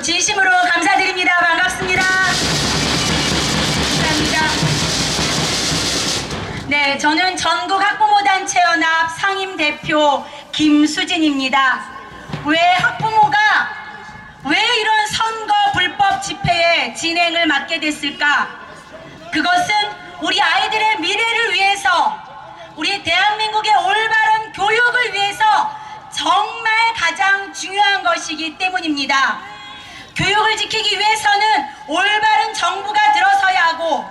진심으로 감사드립니다. 반갑습니다. 감사합니다. 네, 저는 전국학부모단체연합 상임대표 김수진입니다. 왜 학부모가 왜 이런 선거 불법 집회의 진행을 맡게 됐을까? 그것은 우리 아이들의 미래를 위해서, 우리 대한민국의 올바른 교육을 위해서 정말 가장 중요한 것이기 때문입니다. 교육을 지키기 위해서는 올바른 정부가 들어서야 하고,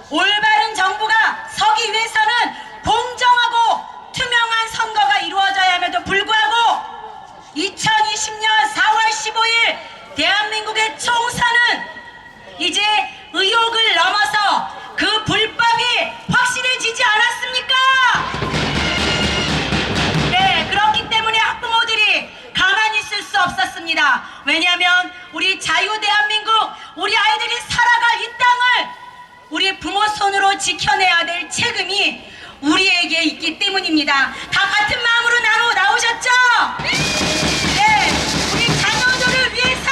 올바른 정부가 서기 위해서는 공정하고 투명한 선거가 이루어져야 함에도 불구하고 2020년 4월 15일 대한민국의 총선은 이제 의혹을 넘어서 그 불법이 확실해지지 않았습니까? 네, 그렇기 때문에 학부모들이 가만히 있을 수 없었습니다. 왜냐하면 우리 자유 대한민국, 우리 아이들이 살아갈 이 땅을 우리 부모 손으로 지켜내야 될 책임이 우리에게 있기 때문입니다. 다 같은 마음으로 나오셨죠? 네, 우리 자녀들을 위해서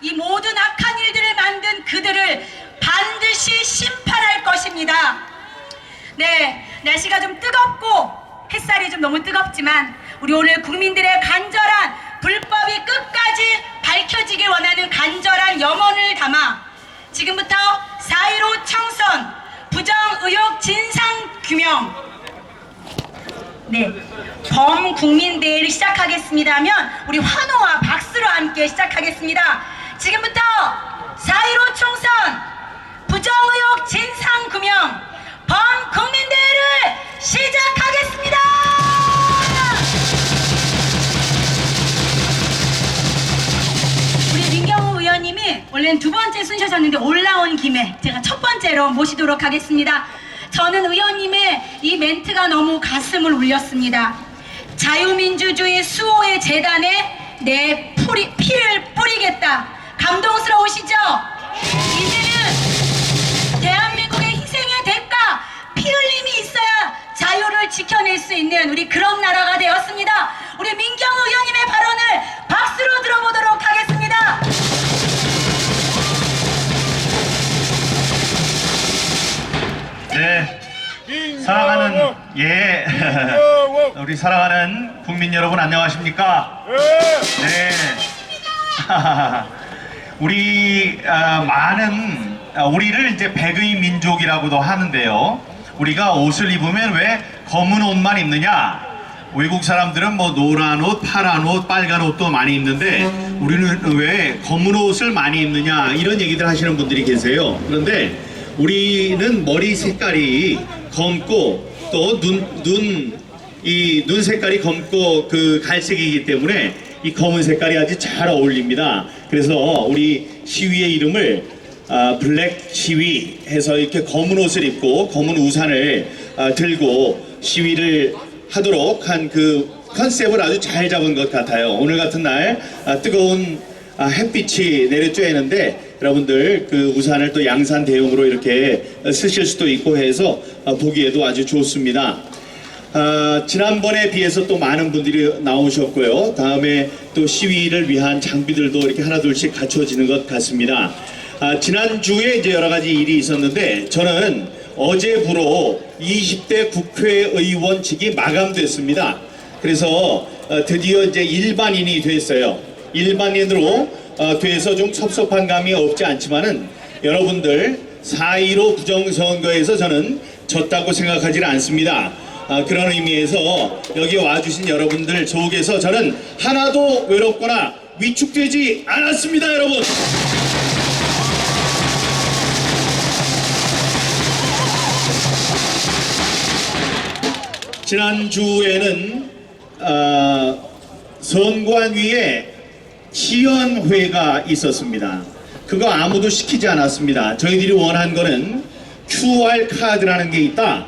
이 모든 악한 일들을 만든 그들을 반드시 심판할 것입니다. 네, 날씨가 좀 뜨겁고 햇살이 좀 너무 뜨겁지만 우리 오늘 국민들의 간절한 불법이 끝까지 밝혀지길 원하는 간절한 염원을 담아 지금부터 4.15 총선 부정의혹 진상규명 범국민대회를 시작하겠습니다 하면 우리 환호와 박수로 함께 시작하겠습니다. 지금부터 4.15 총선 부정의혹 진상규명 범국민대회를 시작하겠습니다. 우리 민경우 의원님이 원래는 두 번째 순서셨는데 올라온 김에 제가 첫 번째로 모시도록 하겠습니다. 저는 의원님의 이 멘트가 너무 가슴을 울렸습니다. 자유민주주의 수호의 재단에 내 피를 뿌리겠다. 감동스러우시죠? 이제는 대한민국의 희생의 대가, 피 흘림이 있어야 자유를 지켜낼 수 있는 우리 그런 나라가 되었습니다. 우리 민경우 의원님의 발언을 박수로 들어보도록 하겠습니다. 네, 사랑하는 우리 사랑하는 국민 여러분 안녕하십니까? 네, 우리 우리를 이제 백의 민족이라고도 하는데요. 우리가 옷을 입으면 왜 검은 옷만 입느냐? 외국 사람들은 뭐 노란 옷, 파란 옷, 빨간 옷도 많이 입는데 우리는 왜 검은 옷을 많이 입느냐? 이런 얘기들 하시는 분들이 계세요. 그런데 우리는 머리 색깔이 검고 또 눈 색깔이 검고 그 갈색이기 때문에 이 검은 색깔이 아주 잘 어울립니다. 그래서 우리 시위의 이름을 블랙 시위 해서 이렇게 검은 옷을 입고 검은 우산을 들고 시위를 하도록 한 그 컨셉을 아주 잘 잡은 것 같아요. 오늘 같은 날 뜨거운 햇빛이 내려쬐는데 여러분들 그 우산을 또 양산 대용으로 이렇게 쓰실 수도 있고 해서 보기에도 아주 좋습니다. 지난번에 비해서 또 많은 분들이 나오셨고요. 다음에 또 시위를 위한 장비들도 이렇게 하나둘씩 갖춰지는 것 같습니다. 지난주에 이제 여러 가지 일이 있었는데 저는 어제부로 20대 국회의원직이 마감됐습니다. 그래서 드디어 이제 일반인이 됐어요. 일반인으로 돼서 좀 섭섭한 감이 없지 않지만은 여러분들 4.15 부정선거에서 저는 졌다고 생각하지 않습니다. 그런 의미에서 여기 와주신 여러분들 속에서 저는 하나도 외롭거나 위축되지 않았습니다, 여러분. 지난주에는 선관위에 시연회가 있었습니다. 그거 아무도 시키지 않았습니다. 저희들이 원한 거는 QR카드라는 게 있다.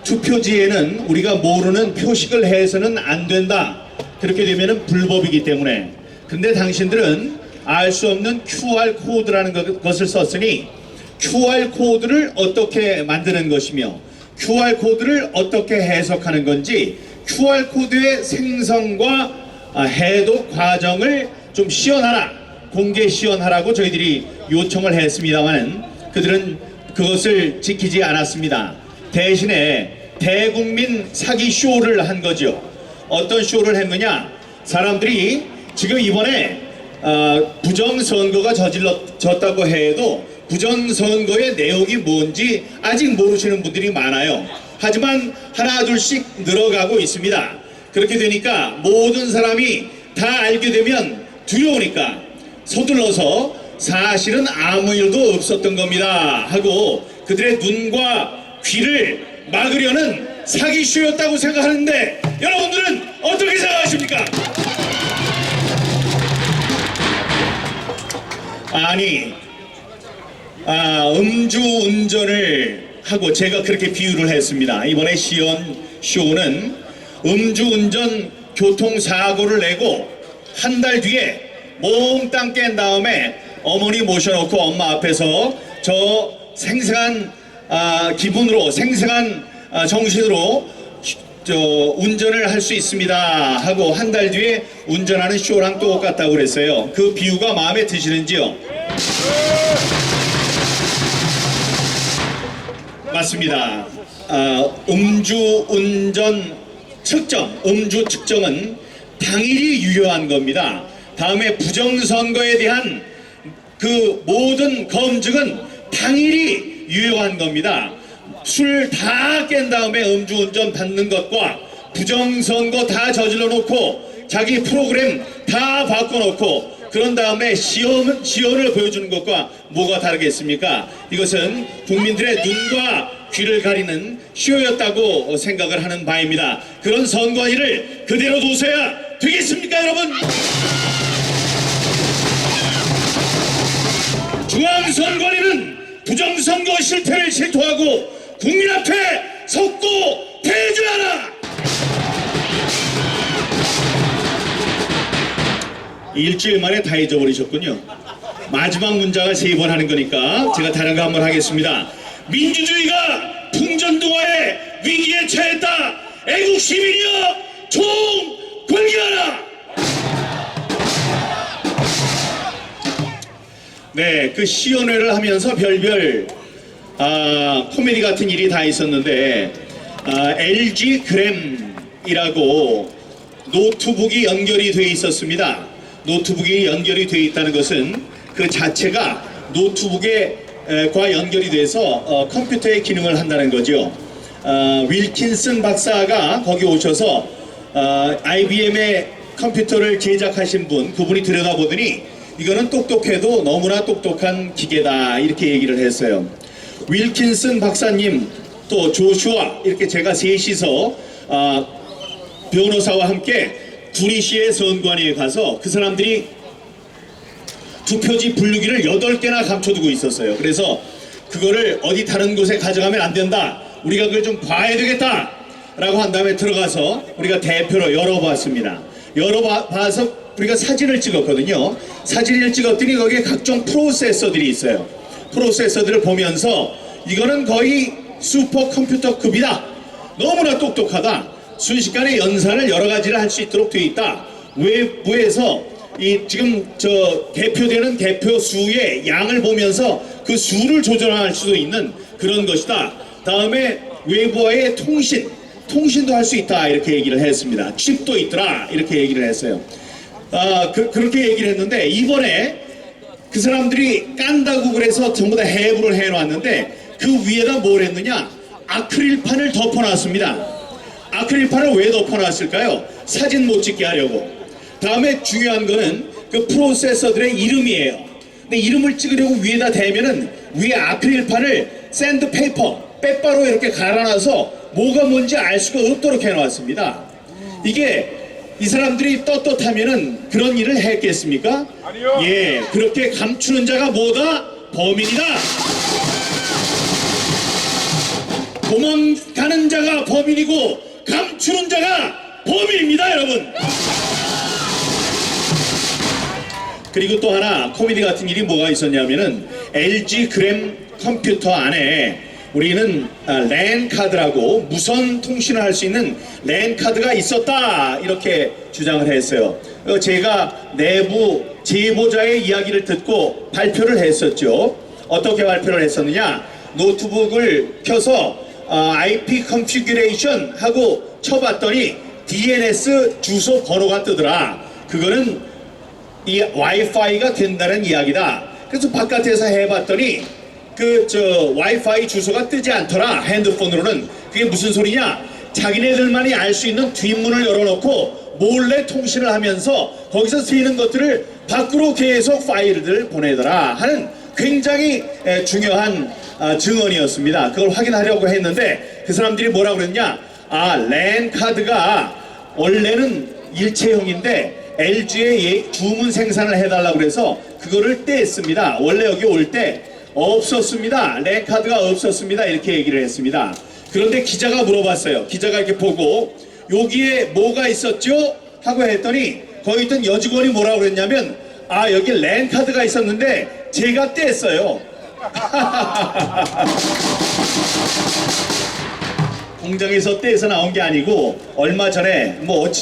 투표지에는 우리가 모르는 표식을 해서는 안 된다. 그렇게 되면 불법이기 때문에. 근데 당신들은 알 수 없는 QR코드라는 것을 썼으니 QR코드를 어떻게 만드는 것이며 QR코드를 어떻게 해석하는 건지 QR코드의 생성과 해독 과정을 좀 시연하라, 공개 시연하라고 저희들이 요청을 했습니다만 그들은 그것을 지키지 않았습니다. 대신에 대국민 사기 쇼를 한 거죠. 어떤 쇼를 했느냐? 사람들이 지금 이번에 부정선거가 저질러졌다고 해도 부정선거의 내용이 뭔지 아직 모르시는 분들이 많아요. 하지만 하나 둘씩 늘어가고 있습니다. 그렇게 되니까 모든 사람이 다 알게 되면 두려우니까 서둘러서 사실은 아무 일도 없었던 겁니다 하고 그들의 눈과 귀를 막으려는 사기쇼였다고 생각하는데 여러분들은 어떻게 생각하십니까? 아니 음주운전을 하고 제가 그렇게 비유를 했습니다. 이번에 시연 쇼는 음주운전 교통사고를 내고 한 달 뒤에 몽땅 깬 다음에 어머니 모셔놓고 엄마 앞에서 저 생생한 기분으로 생생한 정신으로 운전을 할 수 있습니다 하고 한 달 뒤에 운전하는 쇼랑 똑같다고 그랬어요. 그 비유가 마음에 드시는지요? 맞습니다. 음주운전 측정, 음주 측정은 당일이 유효한 겁니다. 다음에 부정선거에 대한 그 모든 검증은 당일이 유효한 겁니다. 술 다 깬 다음에 음주운전 받는 것과 부정선거 다 저질러 놓고 자기 프로그램 다 바꿔놓고 그런 다음에 시연을 보여주는 것과 뭐가 다르겠습니까? 이것은 국민들의 눈과 귀를 가리는 쇼였다고 생각을 하는 바입니다. 그런 선관위를 그대로 둬서야 되겠습니까, 여러분? 중앙선관위는 부정선거 실패를 실토하고 국민 앞에 섰고 대주하라! 일주일 만에 다 잊어버리셨군요. 마지막 문장을 3번 하는 거니까 제가 다른 거 한번 하겠습니다. 민주주의가 풍전등화의 위기에 처했다. 애국 시민이여 총 공개하라. 네, 그 시연회를 하면서 별별 코미디 같은 일이 다 있었는데 LG 그램이라고 노트북이 연결이 돼 있었습니다. 노트북이 연결이 되어 있다는 것은 그 자체가 노트북과 연결이 돼서 컴퓨터의 기능을 한다는 거죠. 윌킨슨 박사가 거기 오셔서 IBM의 컴퓨터를 제작하신 분, 그분이 들여다보더니 이거는 똑똑해도 너무나 똑똑한 기계다 이렇게 얘기를 했어요. 윌킨슨 박사님 또 조슈아 이렇게 제가 셋이서 변호사와 함께 구리시의 선관위에 가서 그 사람들이 투표지 분류기를 8개나 감춰두고 있었어요. 그래서 그거를 어디 다른 곳에 가져가면 안 된다. 우리가 그걸 좀 봐야 되겠다. 라고 한 다음에 들어가서 우리가 대표로 열어봤습니다. 열어봐서 우리가 사진을 찍었거든요. 사진을 찍었더니 거기에 각종 프로세서들이 있어요. 프로세서들을 보면서 이거는 거의 슈퍼컴퓨터급이다. 너무나 똑똑하다. 순식간에 연산을 여러 가지를 할 수 있도록 되어 있다. 외부에서 이 지금 저 대표되는 대표 수의 양을 보면서 그 수를 조절할 수도 있는 그런 것이다. 다음에 외부와의 통신도 할 수 있다 이렇게 얘기를 했습니다. 칩도 있더라 이렇게 얘기를 했어요. 그렇게 얘기를 했는데 이번에 그 사람들이 깐다고 그래서 전부 다 해부를 해놨는데 그 위에다 뭘 했느냐? 아크릴판을 덮어놨습니다. 아크릴판을 왜 덮어놨을까요? 사진 못 찍게 하려고. 다음에 중요한 거는 그 프로세서들의 이름이에요. 근데 이름을 찍으려고 위에다 대면은 위에 아크릴판을 샌드페이퍼, 빼바로 이렇게 갈아놔서 뭐가 뭔지 알 수가 없도록 해놨습니다. 이게 이 사람들이 떳떳하면은 그런 일을 했겠습니까? 아니요. 예, 그렇게 감추는 자가 뭐다? 범인이다. 도망가는 자가 범인이고 감추는 자가 범인입니다, 여러분. 그리고 또 하나 코미디 같은 일이 뭐가 있었냐면은 LG 그램 컴퓨터 안에 우리는 랜 카드라고 무선 통신을 할 수 있는 랜 카드가 있었다 이렇게 주장을 했어요. 제가 내부 제보자의 이야기를 듣고 발표를 했었죠. 어떻게 발표를 했었느냐? 노트북을 켜서 IP 컨피규레이션 하고 쳐봤더니 DNS 주소 번호가 뜨더라. 그거는 이 와이파이가 된다는 이야기다. 그래서 바깥에서 해봤더니 와이파이 주소가 뜨지 않더라. 핸드폰으로는. 그게 무슨 소리냐? 자기네들만이 알 수 있는 뒷문을 열어놓고 몰래 통신을 하면서 거기서 쓰이는 것들을 밖으로 계속 파일을 보내더라 하는 굉장히 중요한 증언이었습니다. 그걸 확인하려고 했는데 그 사람들이 뭐라고 그랬냐? 랜 카드가 원래는 일체형인데 LG에 주문 생산을 해달라고 그래서 그거를 뗐습니다. 원래 여기 올 때 없었습니다. 랜 카드가 없었습니다. 이렇게 얘기를 했습니다. 그런데 기자가 물어봤어요. 기자가 이렇게 보고 여기에 뭐가 있었죠? 하고 했더니 거기 있던 여직원이 뭐라고 그랬냐면 여기 랜 카드가 있었는데 제가 뗐어요. 공장에서 떼서 나온 게 아니고 얼마 전에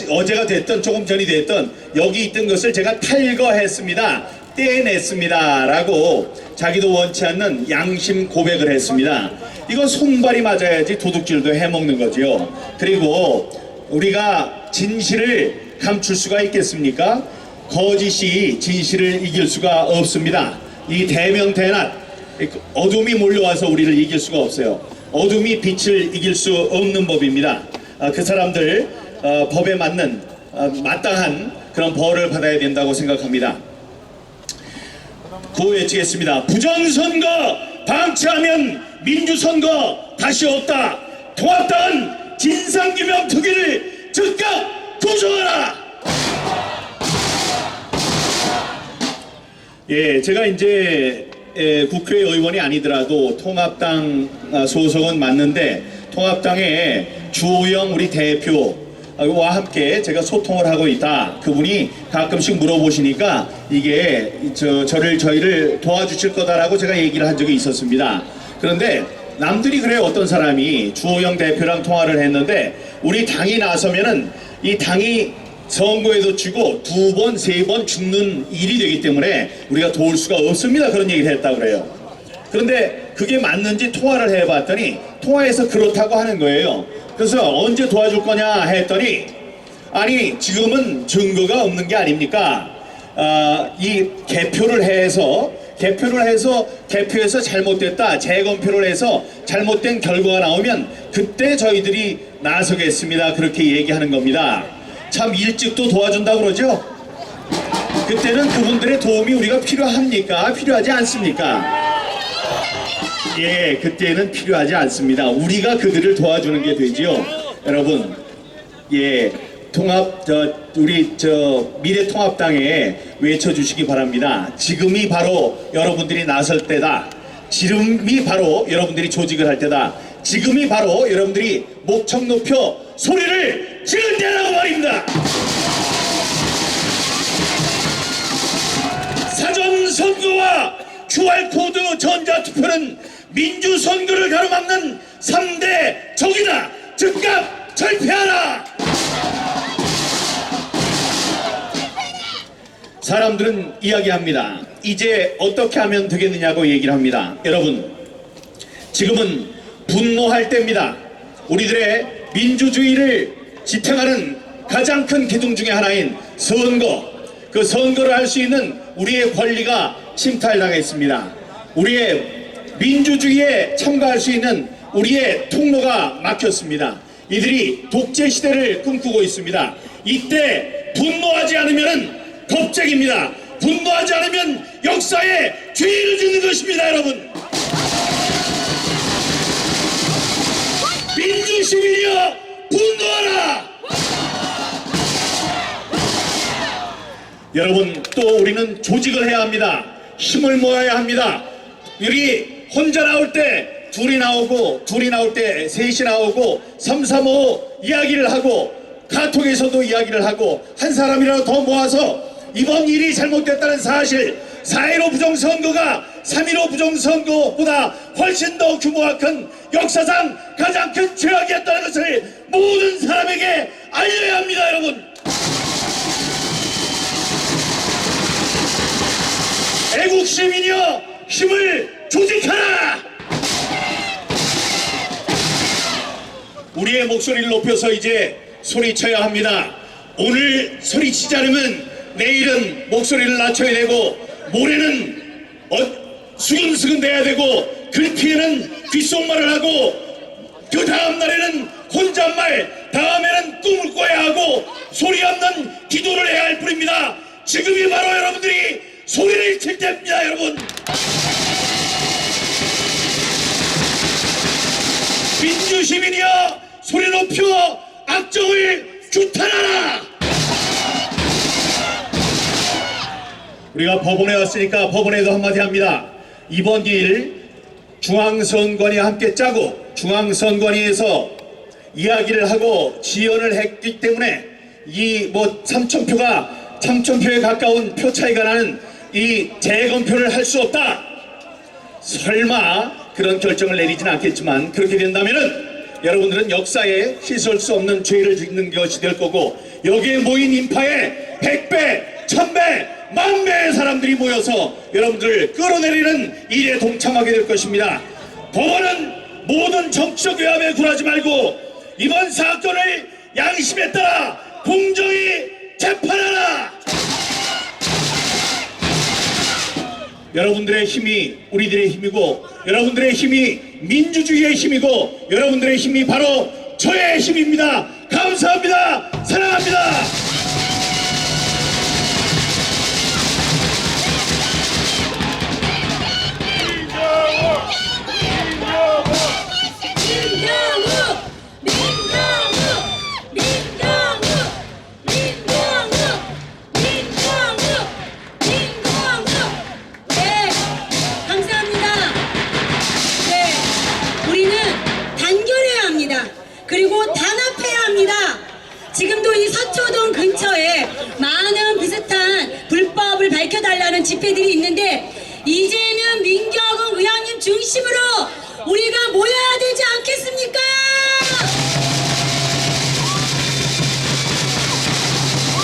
어제가 됐던 조금 전이 됐던 여기 있던 것을 제가 탈거했습니다. 떼냈습니다 라고 자기도 원치 않는 양심 고백을 했습니다. 이건 손발이 맞아야지 도둑질도 해먹는 거지요. 그리고 우리가 진실을 감출 수가 있겠습니까? 거짓이 진실을 이길 수가 없습니다. 이 대명대낮 어둠이 몰려와서 우리를 이길 수가 없어요. 어둠이 빛을 이길 수 없는 법입니다. 그 사람들 법에 맞는 마땅한 그런 벌을 받아야 된다고 생각합니다. 구호 외치겠습니다. 부정선거 방치하면 민주선거 다시 없다. 통합당은 진상규명 특위를 즉각 구성하라. 예, 제가 이제 국회의원이 아니더라도 통합당 소속은 맞는데 통합당의 주호영 우리 대표와 함께 제가 소통을 하고 있다. 그분이 가끔씩 물어보시니까 이게 저희를 도와주실 거다라고 제가 얘기를 한 적이 있었습니다. 그런데 남들이 그래요. 어떤 사람이 주호영 대표랑 통화를 했는데 우리 당이 나서면은 이 당이 선거에도 지고 2번, 3번 죽는 일이 되기 때문에 우리가 도울 수가 없습니다. 그런 얘기를 했다고 그래요. 그런데 그게 맞는지 통화를 해봤더니 통화에서 그렇다고 하는 거예요. 그래서 언제 도와줄 거냐 했더니 아니 지금은 증거가 없는 게 아닙니까? 이 개표를 해서 개표에서 잘못됐다 재검표를 해서 잘못된 결과가 나오면 그때 저희들이 나서겠습니다. 그렇게 얘기하는 겁니다. 참 일찍 또 도와준다고 그러죠? 그때는 그분들의 도움이 우리가 필요합니까? 필요하지 않습니까? 예, 그때는 필요하지 않습니다. 우리가 그들을 도와주는 게 되지요. 여러분, 예, 우리 미래통합당에 외쳐주시기 바랍니다. 지금이 바로 여러분들이 나설 때다. 지금이 바로 여러분들이 조직을 할 때다. 지금이 바로 여러분들이 목청 높여 소리를 지를 때라고 말입니다. 사전선거와 QR코드 전자투표는 민주선거를 가로막는 3대 적이다. 즉각 철폐하라. 사람들은 이야기합니다. 이제 어떻게 하면 되겠느냐고 얘기를 합니다. 여러분, 지금은 분노할 때입니다. 우리들의 민주주의를 지탱하는 가장 큰 기둥 중에 하나인 선거, 그 선거를 할 수 있는 우리의 권리가 침탈당했습니다. 우리의 민주주의에 참가할 수 있는 우리의 통로가 막혔습니다. 이들이 독재 시대를 꿈꾸고 있습니다. 이때 분노하지 않으면 겁쟁입니다. 분노하지 않으면 역사에 죄를 짓는 것입니다. 여러분, 민주시민이여 분노하라. 여러분, 또 우리는 조직을 해야 합니다. 힘을 모아야 합니다. 우리 혼자 나올 때 둘이 나올 때 셋이 나오고 3, 3, 5 이야기를 하고 카톡에서도 이야기를 하고 한 사람이라도 더 모아서 이번 일이 잘못됐다는 사실 4.15 부정선거가 3.15 부정선거보다 훨씬 더 규모가 큰 역사상 가장 큰 죄악이었다는 것을 모든 사람에게 알려야 합니다, 여러분. 애국 시민이여 힘을 조직하라! 우리의 목소리를 높여서 이제 소리쳐야 합니다. 오늘 소리치지 않으면 내일은 목소리를 낮춰야 되고 모레는 수근수근 돼야 되고 글피에는 귓속말을 하고 그 다음 날에는 혼잣말, 다음에는 꿈을 꿔야 하고 소리 없는 기도를 해야 할 뿐입니다. 지금이 바로 여러분들이 소리를 칠 때입니다, 여러분. 민주시민이여 소리 높여 악정을 규탄하라! 우리가 법원에 왔으니까 법원에도 한마디 합니다. 이번 일 중앙선관위와 함께 짜고 중앙선관위에서 이야기를 하고 지연을 했기 때문에 이 3,000표에 가까운 표 차이가 나는 이 재검표를 할 수 없다. 설마 그런 결정을 내리진 않겠지만 그렇게 된다면은 여러분들은 역사에 씻을 수 없는 죄를 짓는 것이 될 거고 여기에 모인 인파에 100배, 1000배, 10,000배의 사람들이 모여서 여러분들을 끌어내리는 일에 동참하게 될 것입니다. 법원은 모든 정치적 외압에 굴하지 말고 이번 사건을 양심에 따라 공정히 재판하라! 여러분들의 힘이 우리들의 힘이고 여러분들의 힘이 민주주의의 힘이고 여러분들의 힘이 바로 저의 힘입니다. 감사합니다. 사랑합니다. 네, 감사합니다. 네, 우리는 단결해야 합니다. 그리고 단합해야 합니다. 지금도 이 서초동 근처에 많은 비슷한 불법을 밝혀달라는 집회들이 있는데 이제는 민경훈 의원님 중심으로 우리가 모여야 되지 않겠습니까?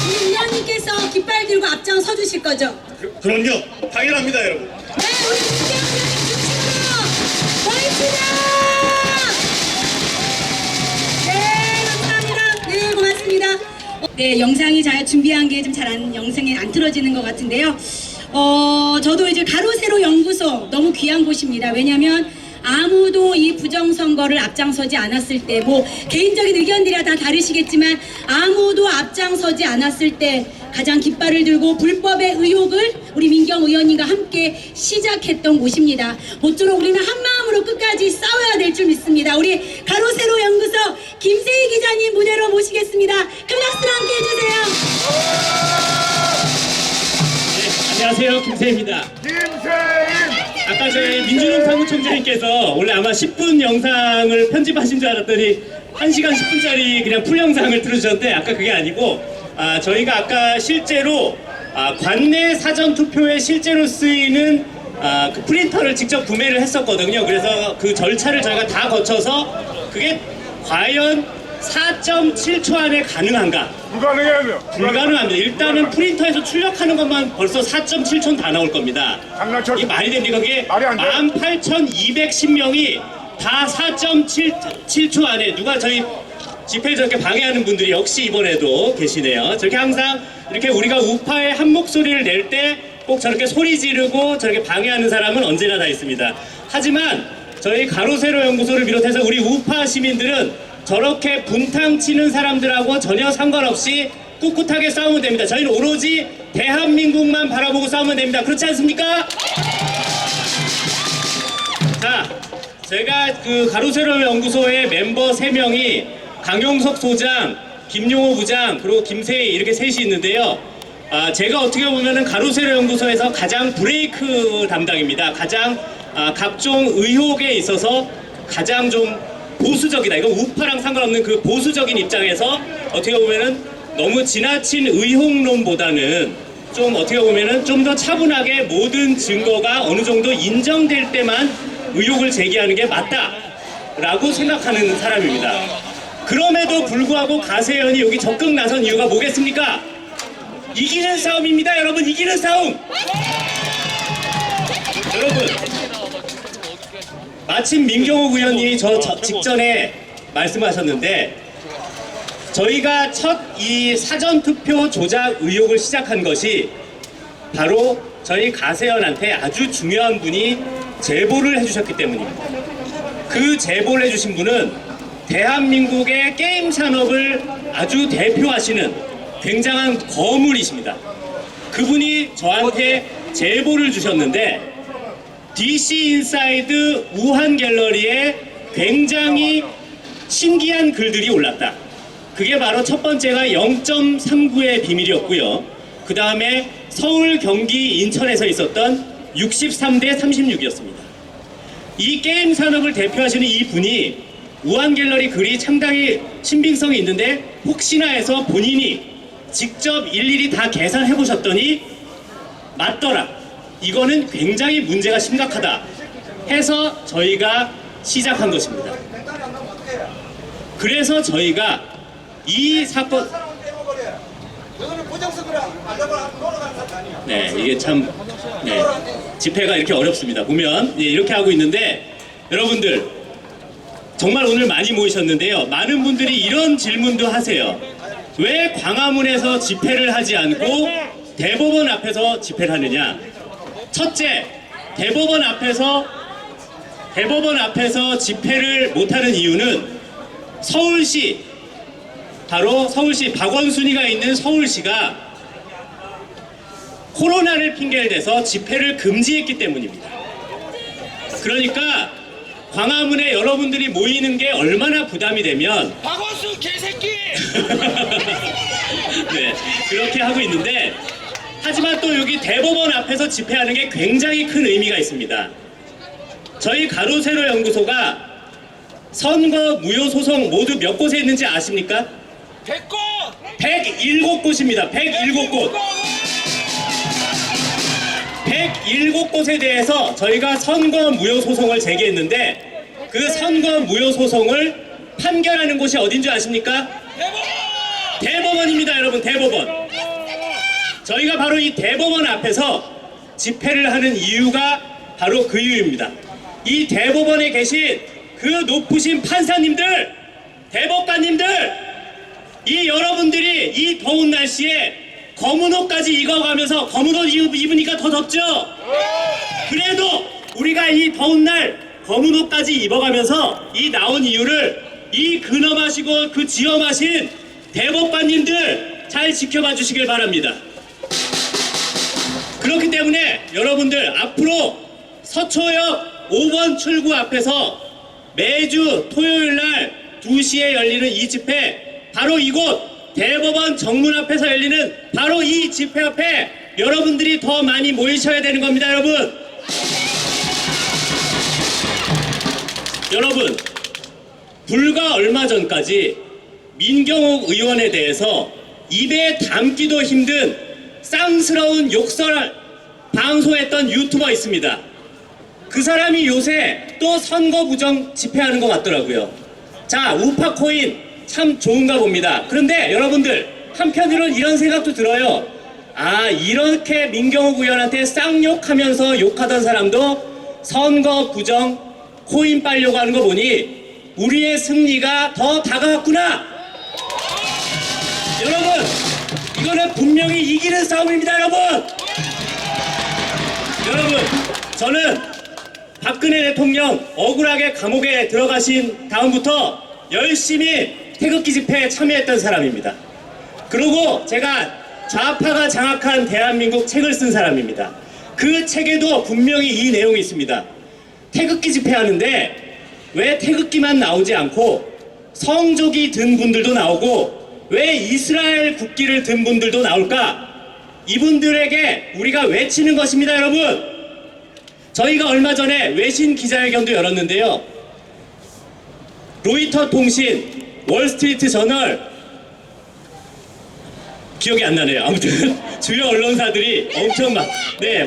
우리 의원님께서 깃발 들고 앞장서 주실 거죠? 그럼요. 당연합니다, 여러분. 네, 우리 민경훈 의원님 중심으로 모입시다! 네, 감사합니다. 네, 고맙습니다. 네, 영상이 잘 준비한 게 좀 잘 영상이 안 틀어지는 것 같은데요. 저도 이제 가로세로 연구소 너무 귀한 곳입니다. 왜냐면 아무도 이 부정선거를 앞장서지 않았을 때, 뭐 개인적인 의견들이 다 다르시겠지만 아무도 앞장서지 않았을 때 가장 깃발을 들고 불법의 의혹을 우리 민경 의원님과 함께 시작했던 곳입니다. 모쪼록 우리는 한 마음으로 끝까지 싸워야 될 줄 믿습니다. 우리 가로세로 연구소 김세희 기자님 무대로 모시겠습니다. 큰 박수로 함께 해주세요. 안녕하세요, 김세희입니다. 아까 저희 민준홍 사무총장님께서 원래 아마 10분 영상을 편집하신 줄 알았더니 1시간 10분짜리 그냥 풀 영상을 틀어주셨는데 아까 그게 아니고 저희가 아까 실제로 관내 사전 투표에 실제로 쓰이는 그 프린터를 직접 구매를 했었거든요. 그래서 그 절차를 저희가 다 거쳐서 그게 과연 4.7초 안에 가능한가? 불가능해요. 불가능합니다. 일단은 프린터에서 출력하는 것만 벌써 4.7초는 다 나올 겁니다. 장난쳐. 이게 말이 됩니까? 그게 말이 안 돼. 18,210명이 다 4.7초 안에 누가 저희 집회를 저렇게 방해하는 분들이 역시 이번에도 계시네요. 저렇게 항상 이렇게 우리가 우파의 한 목소리를 낼 때 꼭 저렇게 소리 지르고 저렇게 방해하는 사람은 언제나 다 있습니다. 하지만 저희 가로세로 연구소를 비롯해서 우리 우파 시민들은 저렇게 분탕치는 사람들하고 전혀 상관없이 꿋꿋하게 싸우면 됩니다. 저희는 오로지 대한민국만 바라보고 싸우면 됩니다. 그렇지 않습니까? 자, 제가 그 가로세로 연구소의 멤버 3명이 강용석 소장, 김용호 부장, 그리고 김세희 이렇게 셋이 있는데요. 제가 어떻게 보면은 가로세로 연구소에서 가장 브레이크 담당입니다. 가장 각종 의혹에 있어서 가장 좀 보수적이다. 이건 우파랑 상관없는 그 보수적인 입장에서 어떻게 보면은 너무 지나친 의혹론보다는 좀 어떻게 보면은 좀 더 차분하게 모든 증거가 어느 정도 인정될 때만 의혹을 제기하는 게 맞다라고 생각하는 사람입니다. 그럼에도 불구하고 가세현이 여기 적극 나선 이유가 뭐겠습니까? 이기는 싸움입니다, 여러분. 이기는 싸움. 여러분, 마침 민경욱 의원님이 저 직전에 말씀하셨는데 저희가 첫 이 사전투표 조작 의혹을 시작한 것이 바로 저희 가세현한테 아주 중요한 분이 제보를 해주셨기 때문입니다. 그 제보를 해주신 분은 대한민국의 게임 산업을 아주 대표하시는 굉장한 거물이십니다. 그분이 저한테 제보를 주셨는데 DC 인사이드 우한 갤러리에 굉장히 신기한 글들이 올랐다. 그게 바로 첫 번째가 0.39의 비밀이었고요. 그 다음에 서울, 경기, 인천에서 있었던 63대 36이었습니다. 이 게임 산업을 대표하시는 이 분이 우한 갤러리 글이 상당히 신빙성이 있는데 혹시나 해서 본인이 직접 일일이 다 계산해 보셨더니 맞더라. 이거는 굉장히 문제가 심각하다 해서 저희가 시작한 것입니다. 그래서 저희가 이 사건, 네, 이게 참, 네, 집회가 이렇게 어렵습니다. 보면 이렇게 하고 있는데 여러분들 정말 오늘 많이 모이셨는데요. 많은 분들이 이런 질문도 하세요. 왜 광화문에서 집회를 하지 않고 대법원 앞에서 집회를 하느냐? 첫째, 대법원 앞에서 집회를 못하는 이유는 서울시, 바로 서울시 박원순이가 있는 서울시가 코로나를 핑계를 대서 집회를 금지했기 때문입니다. 그러니까 광화문에 여러분들이 모이는 게 얼마나 부담이 되면 박원순 개새끼! 네, 그렇게 하고 있는데 하지만 또 여기 대법원 앞에서 집회하는 게 굉장히 큰 의미가 있습니다. 저희 가로세로 연구소가 선거 무효 소송 모두 몇 곳에 있는지 아십니까? 100곳! 107곳입니다. 107곳. 107곳에 대해서 저희가 선거 무효 소송을 제기했는데 그 선거 무효 소송을 판결하는 곳이 어딘 줄 아십니까? 대법원입니다, 여러분. 대법원. 저희가 바로 이 대법원 앞에서 집회를 하는 이유가 바로 그 이유입니다. 이 대법원에 계신 그 높으신 판사님들, 대법관님들, 이 여러분들이 이 더운 날씨에 검은 옷까지 입어가면서 검은 옷 입으니까 더 덥죠? 그래도 우리가 이 더운 날 검은 옷까지 입어가면서 이 나온 이유를 이 근엄하시고 그 지엄하신 대법관님들 잘 지켜봐 주시길 바랍니다. 그렇기 때문에 여러분들 앞으로 서초역 5번 출구 앞에서 매주 토요일 날 2시에 열리는 이 집회, 바로 이곳 대법원 정문 앞에서 열리는 바로 이 집회 앞에 여러분들이 더 많이 모이셔야 되는 겁니다, 여러분. 여러분, 불과 얼마 전까지 민경욱 의원에 대해서 입에 담기도 힘든 쌍스러운 욕설을 방송했던 유튜버 있습니다. 그 사람이 요새 또 선거 부정 집회하는 것 같더라고요. 자, 우파 코인 참 좋은가 봅니다. 그런데 여러분들 한편으로는 이런 생각도 들어요. 아, 이렇게 민경욱 의원한테 쌍욕하면서 욕하던 사람도 선거 부정 코인 빨려고 하는 거 보니 우리의 승리가 더 다가왔구나. 여러분, 이거는 분명히 이기는 싸움입니다, 여러분. 여러분, 저는 박근혜 대통령 억울하게 감옥에 들어가신 다음부터 열심히 태극기 집회에 참여했던 사람입니다. 그리고 제가 좌파가 장악한 대한민국 책을 쓴 사람입니다. 그 책에도 분명히 이 내용이 있습니다. 태극기 집회하는데 왜 태극기만 나오지 않고 성족이 든 분들도 나오고 왜 이스라엘 국기를 든 분들도 나올까? 이분들에게 우리가 외치는 것입니다, 여러분. 저희가 얼마 전에 외신 기자회견도 열었는데요. 로이터 통신, 월스트리트 저널, 기억이 안 나네요. 아무튼 주요 언론사들이 엄청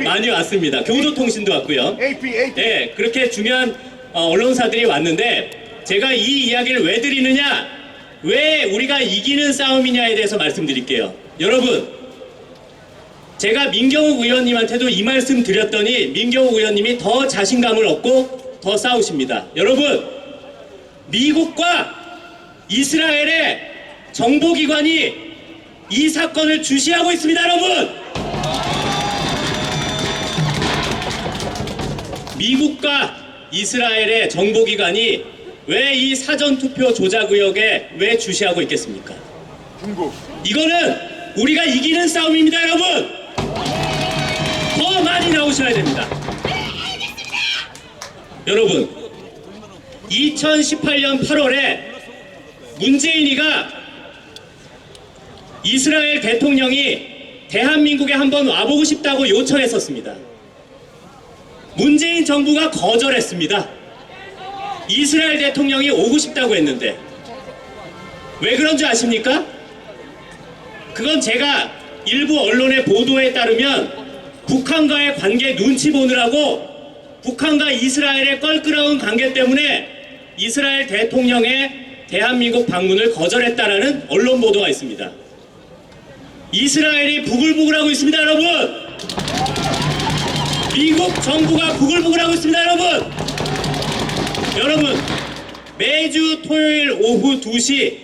많이 왔습니다. 교도통신도 왔고요. 네, 그렇게 중요한 언론사들이 왔는데 제가 이 이야기를 왜 드리느냐, 왜 우리가 이기는 싸움이냐에 대해서 말씀드릴게요. 여러분, 제가 민경욱 의원님한테도 이 말씀 드렸더니 민경욱 의원님이 더 자신감을 얻고 더 싸우십니다. 여러분, 미국과 이스라엘의 정보기관이 이 사건을 주시하고 있습니다, 여러분! 미국과 이스라엘의 정보기관이 왜 이 사전투표 조작 의혹에 왜 주시하고 있겠습니까? 이거는 우리가 이기는 싸움입니다, 여러분! 더 많이 나오셔야 됩니다. 여러분, 2018년 8월에 문재인이가 이스라엘 대통령이 대한민국에 한번 와보고 싶다고 요청했었습니다. 문재인 정부가 거절했습니다. 이스라엘 대통령이 오고 싶다고 했는데 왜 그런 줄 아십니까? 그건 제가 일부 언론의 보도에 따르면 북한과의 관계 눈치 보느라고 북한과 이스라엘의 껄끄러운 관계 때문에 이스라엘 대통령의 대한민국 방문을 거절했다라는 언론 보도가 있습니다. 이스라엘이 부글부글하고 있습니다, 여러분! 미국 정부가 부글부글하고 있습니다, 여러분! 여러분, 매주 토요일 오후 2시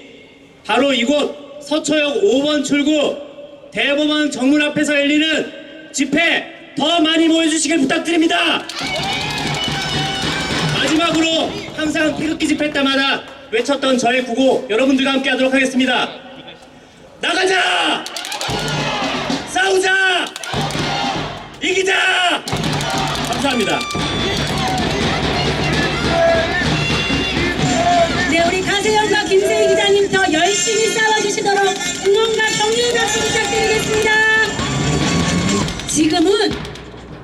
바로 이곳 서초역 5번 출구 대법원 정문 앞에서 열리는 집회 더 많이 모여주시길 부탁드립니다. 마지막으로 항상 태극기 집회 때마다 외쳤던 저의 구호 여러분들과 함께 하도록 하겠습니다. 나가자! 싸우자! 이기자! 감사합니다. 네, 우리 가세현과 김세희 기자님 더 열심히 싸워주시도록 응원과 격려의 박수 부탁드리겠습니다. 지금은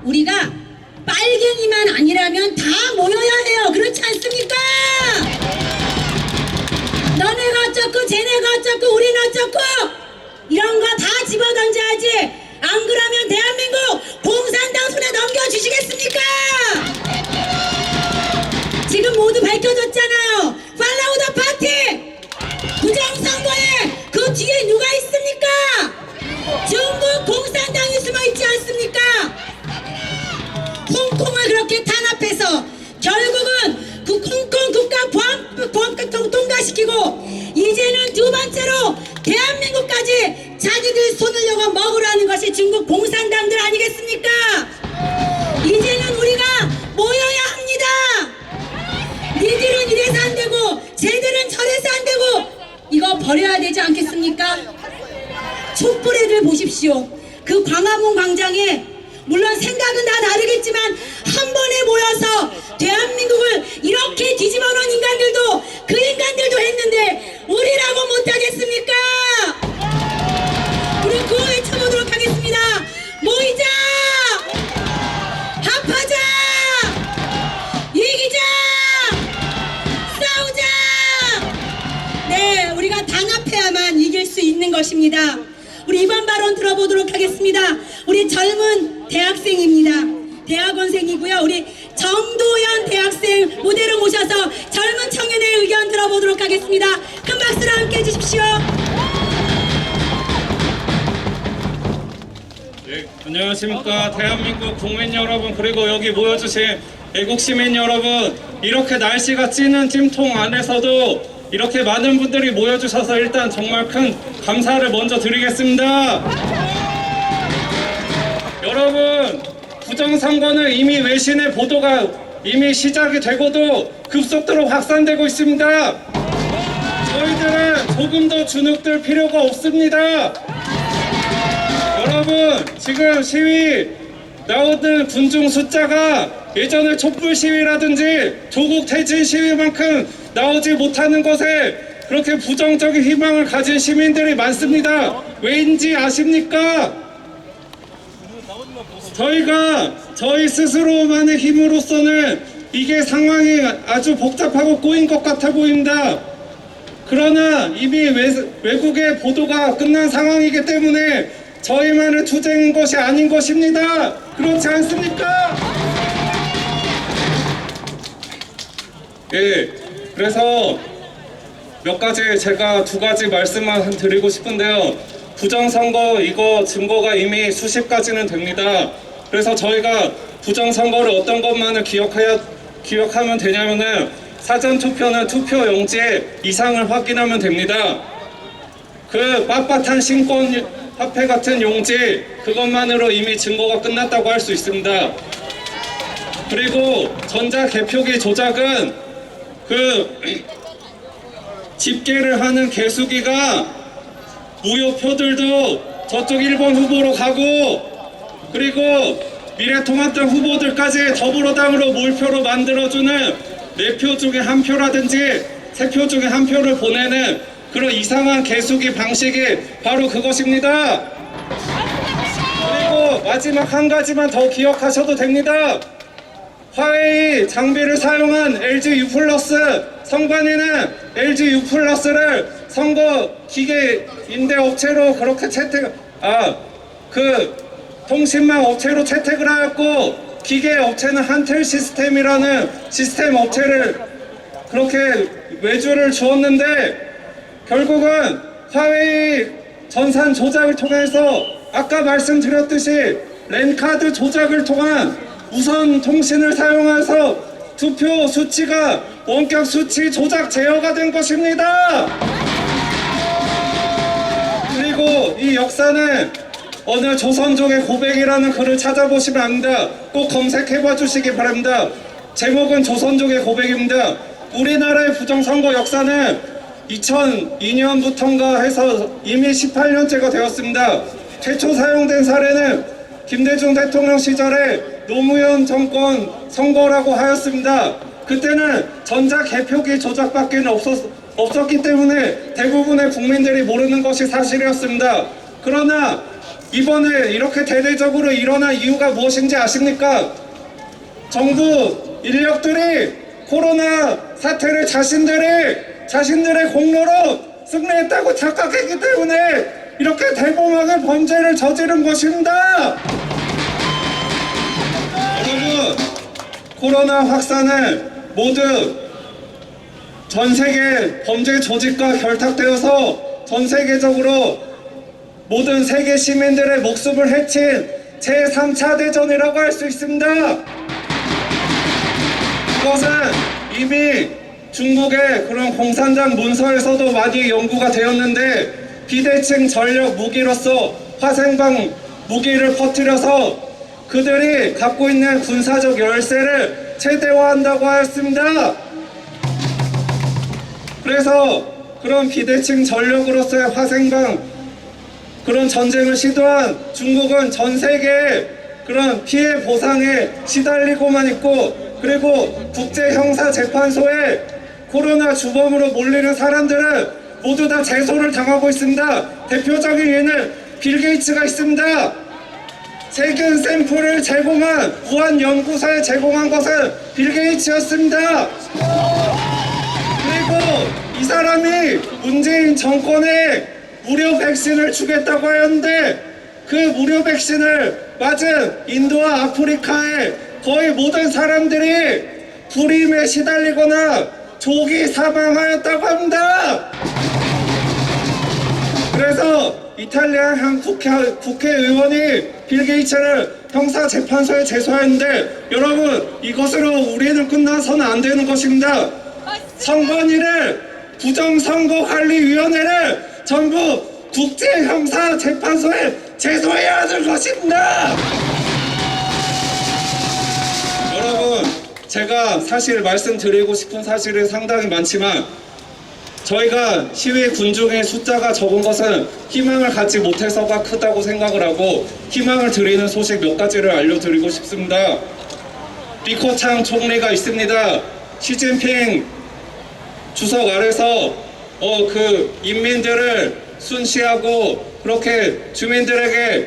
우리가 빨갱이만 아니라면 다 모여야 해요. 그렇지 않습니까? 너네가 어쩌고 쟤네가 어쩌고 우리는 어쩌고 이런 거 다 집어던져야지. 안 그러면 대한민국 공산당 손에 넘겨주시겠습니까? 지금 모두 밝혀졌잖아요. 팔로우 더 파티! 부정선거에 그 뒤에 누가 있습니까? 중국 공산당이 숨어있지 않습니까? 홍콩을 그렇게 탄압해서 결국은 그 홍콩 국가 보안법 통과시키고 이제는 두 번째로 대한민국까지 자기들 손을 여고 먹으라는 것이 중국 공산당들 아니겠습니까? 이제는 우리가 모여야 합니다. 니들은 이래서 안 되고 쟤들은 저래서 안 되고 이거 버려야 되지 않겠습니까? 촛불애들 보십시오. 그 광화문 광장에 물론 생각은 다 다르겠지만 한 번에 모여서 대한민국을 이렇게 뒤집어 놓은 인간들도 그 인간들도 했는데 우리라고 못하겠습니까? 우리 구호 외쳐보도록 하겠습니다. 모이자! 합하자! 이기자! 싸우자! 네, 우리가 단합해야만 이길 수 있는 것입니다. 우리 이번 발언 들어보도록 하겠습니다. 우리 젊은 대학생입니다. 대학원생이고요. 우리 정도현 대학생 무대로 모셔서 젊은 청년의 의견 들어보도록 하겠습니다. 큰 박수로 함께 해주십시오. 네, 안녕하십니까. 대한민국 국민 여러분, 그리고 여기 모여주신 애국 시민 여러분, 이렇게 날씨가 찌는 찜통 안에서도 이렇게 많은 분들이 모여주셔서 일단 정말 큰 감사를 먼저 드리겠습니다. 여러분, 부정선거는 이미 외신의 보도가 이미 시작이 되고도 급속도로 확산되고 있습니다. 저희들은 조금 더 주눅들 필요가 없습니다. 여러분, 지금 시위 나오는 군중 숫자가 예전에 촛불 시위라든지 조국 퇴진 시위만큼 나오지 못하는 것에 그렇게 부정적인 희망을 가진 시민들이 많습니다. 왜인지 아십니까? 저희가 저희 스스로만의 힘으로서는 이게 상황이 아주 복잡하고 꼬인 것 같아 보입니다. 그러나 이미 외국의 보도가 끝난 상황이기 때문에 저희만의 투쟁인 것이 아닌 것입니다. 그렇지 않습니까? 예, 그래서 몇 가지 제가 두 가지 말씀만 드리고 싶은데요. 부정선거 이거 증거가 이미 수십 가지는 됩니다. 그래서 저희가 부정선거를 어떤 것만을 기억하면 되냐면은 사전투표는 투표용지 이상을 확인하면 됩니다. 그 빳빳한 신권 화폐 같은 용지 그것만으로 이미 증거가 끝났다고 할 수 있습니다. 그리고 전자개표기 조작은 그 집계를 하는 개수기가 무효표들도 저쪽 1번 후보로 가고 그리고 미래통합당 후보들까지 더불어당으로 몰표로 만들어주는 4표 중에 1표라든지 3표 중에 1표를 보내는 그런 이상한 개수기 방식이 바로 그것입니다. 그리고 마지막 한 가지만 더 기억하셔도 됩니다. 화웨이 장비를 사용한 LG U+ 선관위는 LG U+를 선거 기계 임대 업체로 그렇게 통신망 업체로 채택을 하였고 기계 업체는 한텔 시스템이라는 시스템 업체를 그렇게 외주를 주었는데 결국은 화웨이 전산 조작을 통해서 아까 말씀드렸듯이 랜카드 조작을 통한 무선 통신을 사용해서 투표 수치가 원격 수치 조작 제어가 된 것입니다. 그리고 이 역사는 어느 조선족의 고백이라는 글을 찾아보시면 압니다. 꼭 검색해봐 주시기 바랍니다. 제목은 조선족의 고백입니다. 우리나라의 부정선거 역사는 2002년부터인가 해서 이미 18년째가 되었습니다. 최초 사용된 사례는 김대중 대통령 시절에 노무현 정권 선거라고 하였습니다. 그때는 전자개표기 조작밖에 없었기 때문에 대부분의 국민들이 모르는 것이 사실이었습니다. 그러나 이번에 이렇게 대대적으로 일어난 이유가 무엇인지 아십니까? 정부 인력들이 코로나 사태를 자신들의 공로로 승리했다고 착각했기 때문에 이렇게 대범하게 범죄를 저지른 것입니다. 여러분, 코로나 확산은 모두 전 세계 범죄 조직과 결탁되어서 전 세계적으로 모든 세계 시민들의 목숨을 해친 제3차 대전이라고 할 수 있습니다. 그것은 이미 중국의 그런 공산당 문서에서도 많이 연구가 되었는데 비대칭 전력 무기로서 화생방 무기를 퍼뜨려서 그들이 갖고 있는 군사적 열세를 최대화한다고 하였습니다. 그래서 그런 비대칭 전력으로서의 화생방 그런 전쟁을 시도한 중국은 전 세계에 그런 피해 보상에 시달리고만 있고 그리고 국제형사재판소에 코로나 주범으로 몰리는 사람들은 모두 다 재소를 당하고 있습니다. 대표적인 예는 빌 게이츠가 있습니다. 세균 샘플을 제공한 우한 연구소에 제공한 것은 빌 게이츠였습니다. 그리고 이 사람이 문재인 정권에 무료 백신을 주겠다고 하였는데 그 무료 백신을 맞은 인도와 아프리카의 거의 모든 사람들이 불임에 시달리거나 조기 사망하였다고 합니다. 그래서 이탈리아 한 국회의원이 빌 게이츠를 형사재판소에 제소하였는데 여러분 이것으로 우리는 끝나서는 안 되는 것입니다. 선관위를 부정선거관리위원회를 전부 국제형사재판소에 제소해야 하는 것입니다. 여러분 제가 사실 말씀드리고 싶은 사실이 상당히 많지만 저희가 시위 군중의 숫자가 적은 것은 희망을 갖지 못해서가 크다고 생각을 하고 희망을 드리는 소식 몇 가지를 알려드리고 싶습니다. 리커창 총리가 있습니다. 시진핑 주석 아래서 인민들을 순시하고 그렇게 주민들에게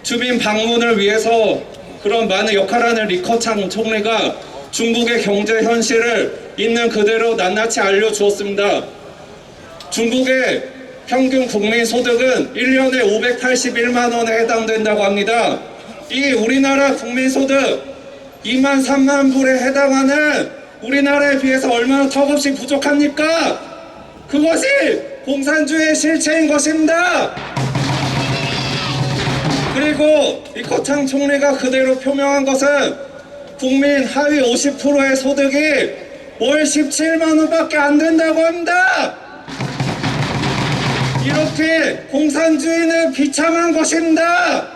주민 방문을 위해서 그런 많은 역할을 하는 리커창 총리가 중국의 경제 현실을 있는 그대로 낱낱이 알려주었습니다. 중국의 평균 국민 소득은 1년에 581만 원에 해당된다고 합니다. 이 우리나라 국민 소득 2만 3만 불에 해당하는 우리나라에 비해서 얼마나 턱없이 부족합니까? 그것이 공산주의의 실체인 것입니다. 그리고李克强 총리가 그대로 표명한 것은 국민 하위 50%의 소득이 월 17만 원밖에 안 된다고 합니다. 이렇게 공산주의는 비참한 것입니다.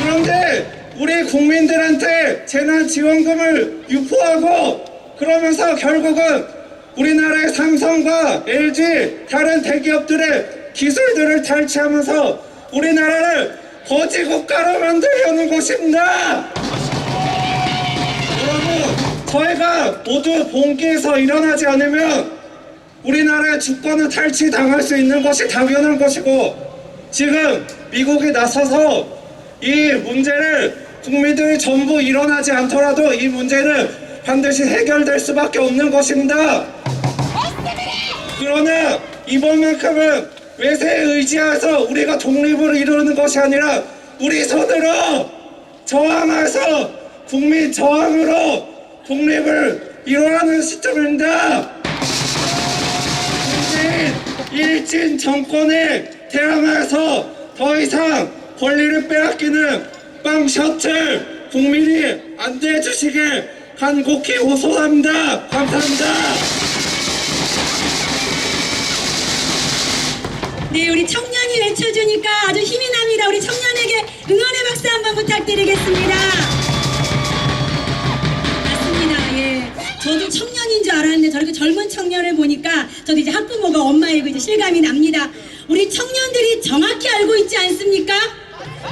그런데 우리 국민들한테 재난지원금을 유포하고 그러면서 결국은 우리나라의 삼성과 LG 다른 대기업들의 기술들을 탈취하면서 우리나라를 거지국가로 만들려는 것입니다. 여러분, 저희가 모두 본기에서 일어나지 않으면 우리나라의 주권은 탈취당할 수 있는 것이 당연한 것이고, 지금 미국이 나서서 이 문제를 국민들이 전부 일어나지 않더라도 이 문제는 반드시 해결될 수밖에 없는 것입니다. 그러나 이번만큼은 외세에 의지해서 우리가 독립을 이루는 것이 아니라 우리 손으로 저항해서 국민 저항으로 독립을 이루어가는 시점입니다. 일진 정권에 대항해서 더 이상 권리를 빼앗기는 빵 셔틀 국민이 안 돼주시길 간곡히 호소합니다. 감사합니다. 네, 우리 청년이 외쳐주니까 아주 힘이 납니다. 우리 청년에게 응원의 박수 한번 부탁드리겠습니다. 맞습니다. 예, 저도 청년인 줄 알았는데 저렇게 젊은 청년을 보니까 저도 이제 학부모가 엄마이고 이제 실감이 납니다. 우리 청년들이 정확히 알고 있지 않습니까?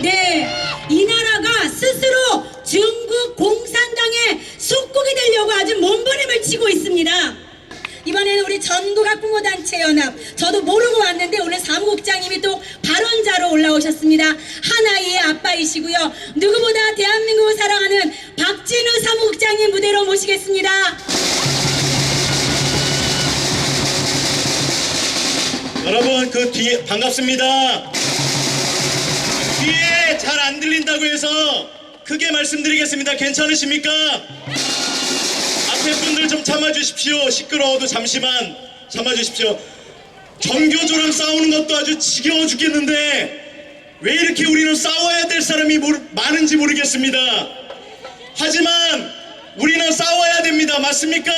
네, 이 나라가 스스로 중국 공산당의 속국이 되려고 아주 몸부림을 치고 있습니다. 이번에는 우리 전국학부모단체연합, 저도 모르고 왔는데 오늘 사무국장님이 또 발언자로 올라오셨습니다. 하나이의 아빠이시고요. 누구보다 대한민국을 사랑하는 박진우 사무국장님 무대로 모시겠습니다. 여러분, 그 뒤에 반갑습니다. 뒤에 잘 안 들린다고 해서 크게 말씀드리겠습니다. 괜찮으십니까? 앞에 분들 좀 참아주십시오. 시끄러워도 잠시만 참아주십시오. 정교조랑 싸우는 것도 아주 지겨워 죽겠는데 왜 이렇게 우리는 싸워야 될 사람이 많은지 모르겠습니다. 하지만 우리는 싸워야 됩니다. 맞습니까?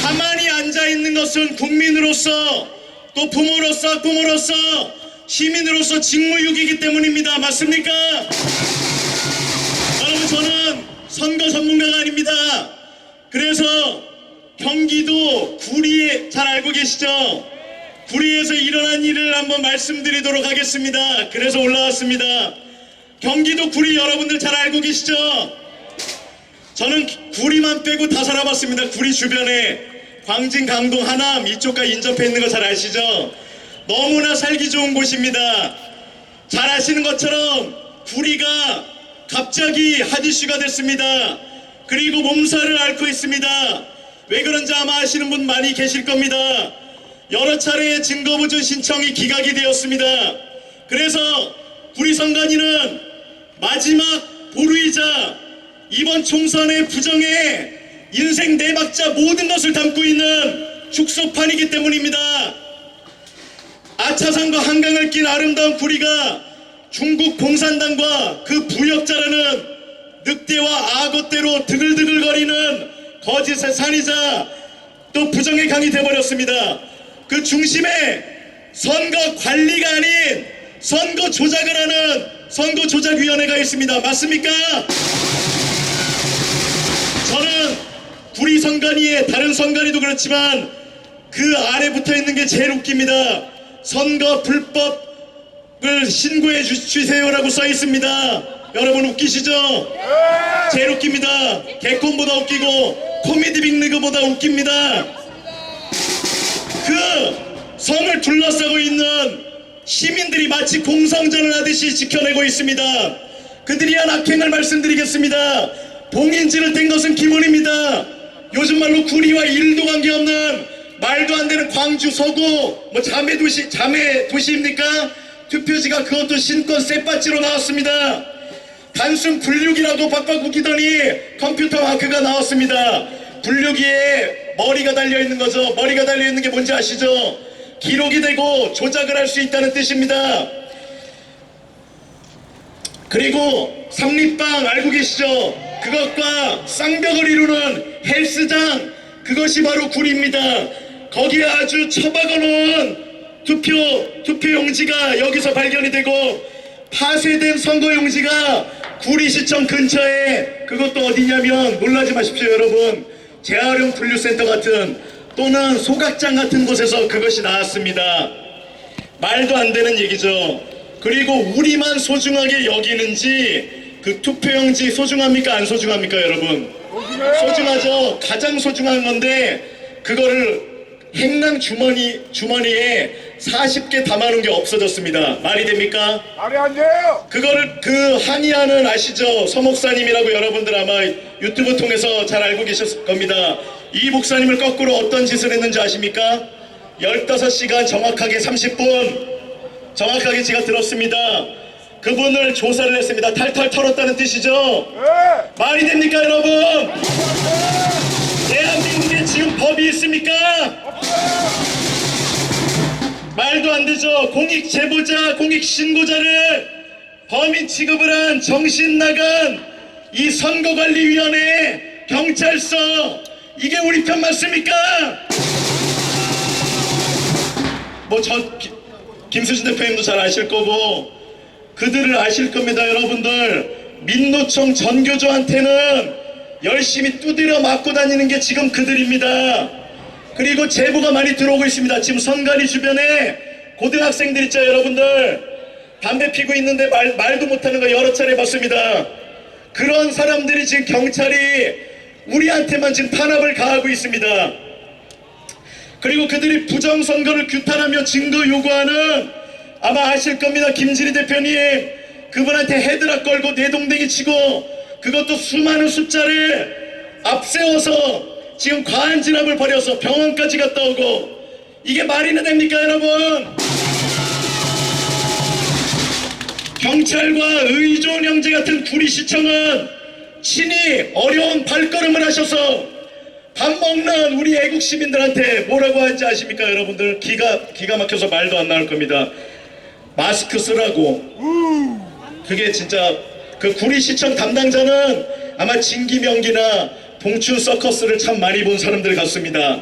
가만히 앉아있는 것은 국민으로서 또 부모로서 학부모로서 시민으로서 직무유기이기 때문입니다. 맞습니까? 여러분, 저는 선거 전문가가 아닙니다. 그래서 경기도 구리 잘 알고 계시죠? 구리에서 일어난 일을 한번 말씀드리도록 하겠습니다. 그래서 올라왔습니다. 경기도 구리 여러분들 잘 알고 계시죠? 저는 구리만 빼고 다 살아봤습니다. 구리 주변에 광진, 강동, 하남 이쪽과 인접해 있는 거 잘 아시죠? 너무나 살기 좋은 곳입니다. 잘 아시는 것처럼 구리가 갑자기 핫이슈가 됐습니다. 그리고 몸살을 앓고 있습니다. 왜 그런지 아마 아시는 분 많이 계실 겁니다. 여러 차례 증거보존 신청이 기각이 되었습니다. 그래서 구리선관위는 마지막 보루이자 이번 총선의 부정에 인생 네 박자 모든 것을 담고 있는 축소판이기 때문입니다. 아차산과 한강을 낀 아름다운 구리가 중국 공산당과 그 부역자라는 늑대와 악어떼로 드글드글거리는 거짓의 산이자 또 부정의 강이 되어버렸습니다. 그 중심에 선거 관리가 아닌 선거 조작을 하는 선거조작위원회가 있습니다. 맞습니까? 저는 구리 선관위에 다른 선관위도 그렇지만 그 아래 붙어있는 게 제일 웃깁니다. 선거 불법을 신고해 주세요라고 써있습니다. 여러분 웃기시죠? 제일 웃깁니다. 개콘보다 웃기고 코미디 빅리그보다 웃깁니다. 그 성을 둘러싸고 있는 시민들이 마치 공성전을 하듯이 지켜내고 있습니다. 그들이 한 악행을 말씀드리겠습니다. 봉인지를 뗀 것은 기본입니다. 요즘 말로 구리와 일도 관계없는 말도 안 되는 광주 서구 뭐 자매 도시입니까? 투표지가 그것도 신권 쌔빠지로 나왔습니다. 단순 분류기라도 바꿔구기더니 컴퓨터 마크가 나왔습니다. 분류기에 머리가 달려있는 거죠. 머리가 달려있는 게 뭔지 아시죠? 기록이 되고 조작을 할 수 있다는 뜻입니다. 그리고 삼립방 알고 계시죠? 그것과 쌍벽을 이루는 헬스장, 그것이 바로 구리입니다. 거기에 아주 처박아놓은 투표용지가 여기서 발견이 되고 파쇄된 선거용지가 구리시청 근처에, 그것도 어디냐면 놀라지 마십시오 여러분, 재활용 분류센터 같은 또는 소각장 같은 곳에서 그것이 나왔습니다. 말도 안 되는 얘기죠. 그리고 우리만 소중하게 여기는지, 그 투표용지 소중합니까 안 소중합니까 여러분? 소중하죠. 가장 소중한 건데 그거를 행랑 주머니에 40개 담아놓은 게 없어졌습니다. 말이 됩니까? 말이 안 돼요. 그거를 그 항의하는 아시죠? 서 목사님이라고 여러분들 아마 유튜브 통해서 잘 알고 계셨을 겁니다. 이 목사님을 거꾸로 어떤 짓을 했는지 아십니까? 15시간 정확하게 30분 정확하게 제가 들었습니다. 그분을 조사를 했습니다. 탈탈 털었다는 뜻이죠? 네. 말이 됩니까 여러분? 대한민국에 지금 법이 있습니까? 말도 안 되죠. 공익 제보자, 공익 신고자를 범인 취급을 한 정신 나간 이 선거관리위원회, 경찰서, 이게 우리 편 맞습니까? 뭐 김수진 대표님도 잘 아실 거고 그들을 아실 겁니다. 여러분들 민노총 전교조한테는 열심히 두드려 맞고 다니는 게 지금 그들입니다. 그리고 제보가 많이 들어오고 있습니다. 지금 선관위 주변에 고등학생들 있죠 여러분들, 담배 피고 있는데 말도 못하는 거 여러 차례 봤습니다. 그런 사람들이 지금 경찰이 우리한테만 지금 탄압을 가하고 있습니다. 그리고 그들이 부정선거를 규탄하며 증거 요구하는, 아마 아실 겁니다. 김진희 대표님, 그분한테 헤드락 걸고 내동댕이 치고 그것도 수많은 숫자를 앞세워서 지금 과한 진압을 벌여서 병원까지 갔다 오고, 이게 말이나 됩니까 여러분? 경찰과 의존 형제 같은 구리시청은 친히 어려운 발걸음을 하셔서 밥 먹는 우리 애국 시민들한테 뭐라고 하는지 아십니까 여러분들? 기가 막혀서 말도 안 나올 겁니다. 마스크 쓰라고. 그게 진짜 그 구리시청 담당자는 아마 진기명기나 봉춘 서커스를 참 많이 본 사람들 같습니다.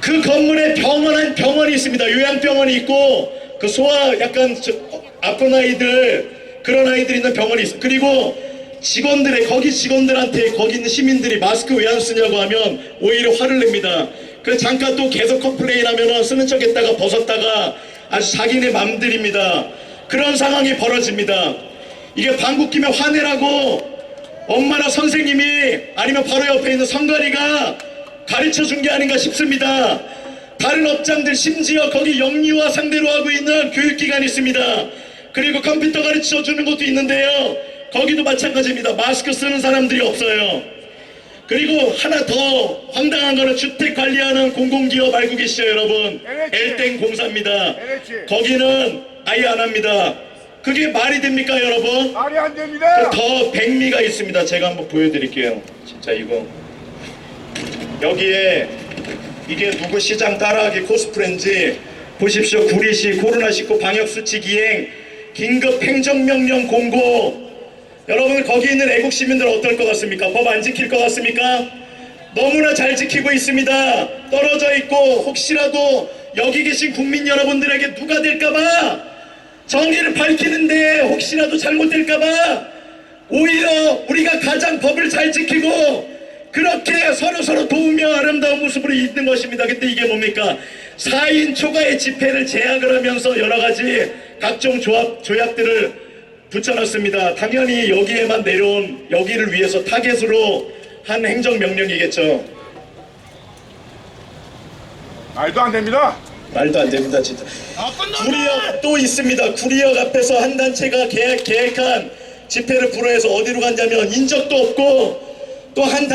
그 건물에 병원이 있습니다. 요양병원이 있고 그 소아 약간 아픈 아이들, 그런 아이들 있는 병원이 있어요. 그리고 거기 직원들한테 거기 있는 시민들이 마스크 왜 안 쓰냐고 하면 오히려 화를 냅니다. 그래서 잠깐 또 계속 컴플레인 하면은 쓰는 척 했다가 벗었다가 아주 자기네 맘들입니다. 그런 상황이 벌어집니다. 이게 방귀 끼면 화내라고 엄마나 선생님이 아니면 바로 옆에 있는 선관위가 가르쳐 준 게 아닌가 싶습니다. 다른 업장들, 심지어 거기 영유아 상대로 하고 있는 교육기관이 있습니다. 그리고 컴퓨터 가르쳐 주는 것도 있는데요, 거기도 마찬가지입니다. 마스크 쓰는 사람들이 없어요. 그리고 하나 더 황당한 거는 주택 관리하는 공공기업 알고 계시죠 여러분? 엘땡 공사입니다. 거기는 아예 안 합니다. 그게 말이 됩니까 여러분? 말이 안 됩니다. 더 백미가 있습니다. 제가 한번 보여드릴게요. 진짜 이거 여기에 이게 누구 시장 따라하기 코스프레인지 보십시오. 구리시 코로나19 방역수칙 이행 긴급 행정명령 공고. 여러분 거기 있는 애국 시민들 어떨 것 같습니까? 법 안 지킬 것 같습니까? 너무나 잘 지키고 있습니다. 떨어져 있고 혹시라도 여기 계신 국민 여러분들에게 누가 될까봐 정의를 밝히는데 혹시라도 잘못될까봐 오히려 우리가 가장 법을 잘 지키고 그렇게 서로 도우며 아름다운 모습으로 있는 것입니다. 근데 이게 뭡니까? 4인 초과의 집회를 제약을 하면서 여러 가지 각종 조약들을 붙여놨습니다. 당연히 여기에만 내려온, 여기를 위해서 타겟으로 한 행정명령이겠죠. 말도 안 됩니다. 말도 안 됩니다 진짜. 구리역 또 있습니다. 구리역 앞에서 한 단체가 계획한 집회를 불허해서 어디로 갔냐면 인적도 없고 또 한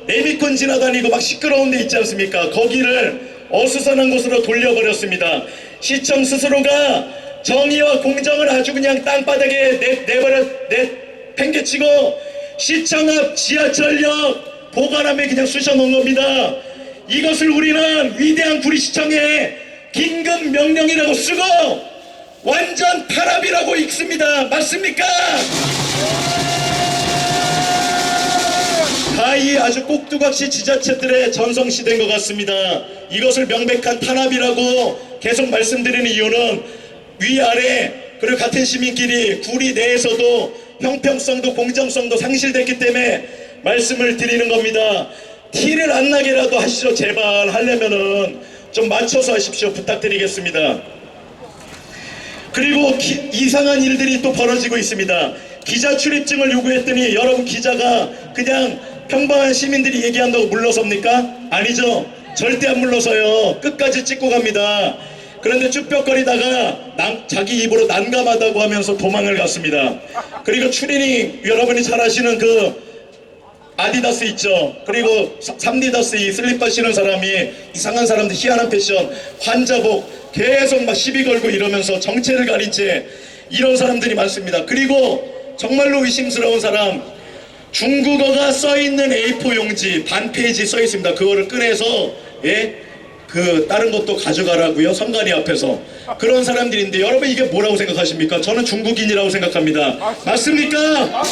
네비콘 지나다니고 막 시끄러운 데 있지 않습니까? 거기를 어수선한 곳으로 돌려버렸습니다. 시청 스스로가 정의와 공정을 아주 그냥 땅바닥에 팽개치고 시청 앞 지하철역 보관함에 그냥 쑤셔놓은 겁니다. 이것을 우리는 위대한 구리시청의 긴급 명령이라고 쓰고 완전 탄압이라고 읽습니다. 맞습니까? 가히 아주 꼭두각시 지자체들의 전성시대인 것 같습니다. 이것을 명백한 탄압이라고 계속 말씀드리는 이유는 위아래 그리고 같은 시민끼리 구리 내에서도 형평성도 공정성도 상실됐기 때문에 말씀을 드리는 겁니다. 티를 안 나게라도 하시죠. 제발 하려면은 좀 맞춰서 하십시오. 부탁드리겠습니다. 그리고 이상한 일들이 또 벌어지고 있습니다. 기자 출입증을 요구했더니 여러분 기자가 그냥 평범한 시민들이 얘기한다고 물러섭니까? 아니죠. 절대 안 물러서요. 끝까지 찍고 갑니다. 그런데 쭈뼛거리다가 자기 입으로 난감하다고 하면서 도망을 갔습니다. 그리고 추리닝 여러분이 잘 아시는 그 아디다스 있죠. 그리고 3디다스 이 슬리퍼 신은 사람이 이상한 사람들 희한한 패션 환자복 계속 막 시비 걸고 이러면서 정체를 가린 채 이런 사람들이 많습니다. 그리고 정말로 의심스러운 사람 중국어가 써있는 A4 용지 반 페이지 써있습니다. 그거를 꺼내서 다른 것도 가져가라고요. 선관위 앞에서 그런 사람들인데 여러분 이게 뭐라고 생각하십니까? 저는 중국인이라고 생각합니다. 맞습니까? 그런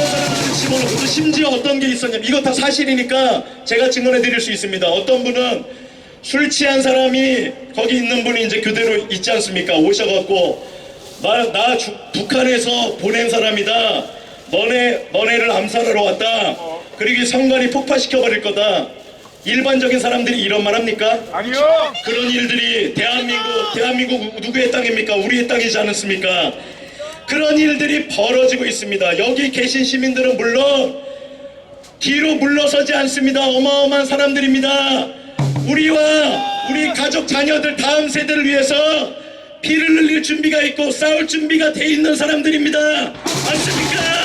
사람들을 집어넣고 또 심지어 어떤 게 있었냐면 이거 다 사실이니까 제가 증언해 드릴 수 있습니다. 어떤 분은 술 취한 사람이 거기 있는 분이 이제 그대로 있지 않습니까? 오셔갖고 나 북한에서 보낸 사람이다. 너네를 암살하러 왔다. 그리고 선관위 폭파시켜버릴 거다. 일반적인 사람들이 이런 말 합니까? 아니요. 그런 일들이 대한민국 누구의 땅입니까? 우리의 땅이지 않습니까? 그런 일들이 벌어지고 있습니다. 여기 계신 시민들은 물론 뒤로 물러서지 않습니다. 어마어마한 사람들입니다. 우리와 우리 가족 자녀들 다음 세대를 위해서 피를 흘릴 준비가 있고 싸울 준비가 돼 있는 사람들입니다. 맞습니까?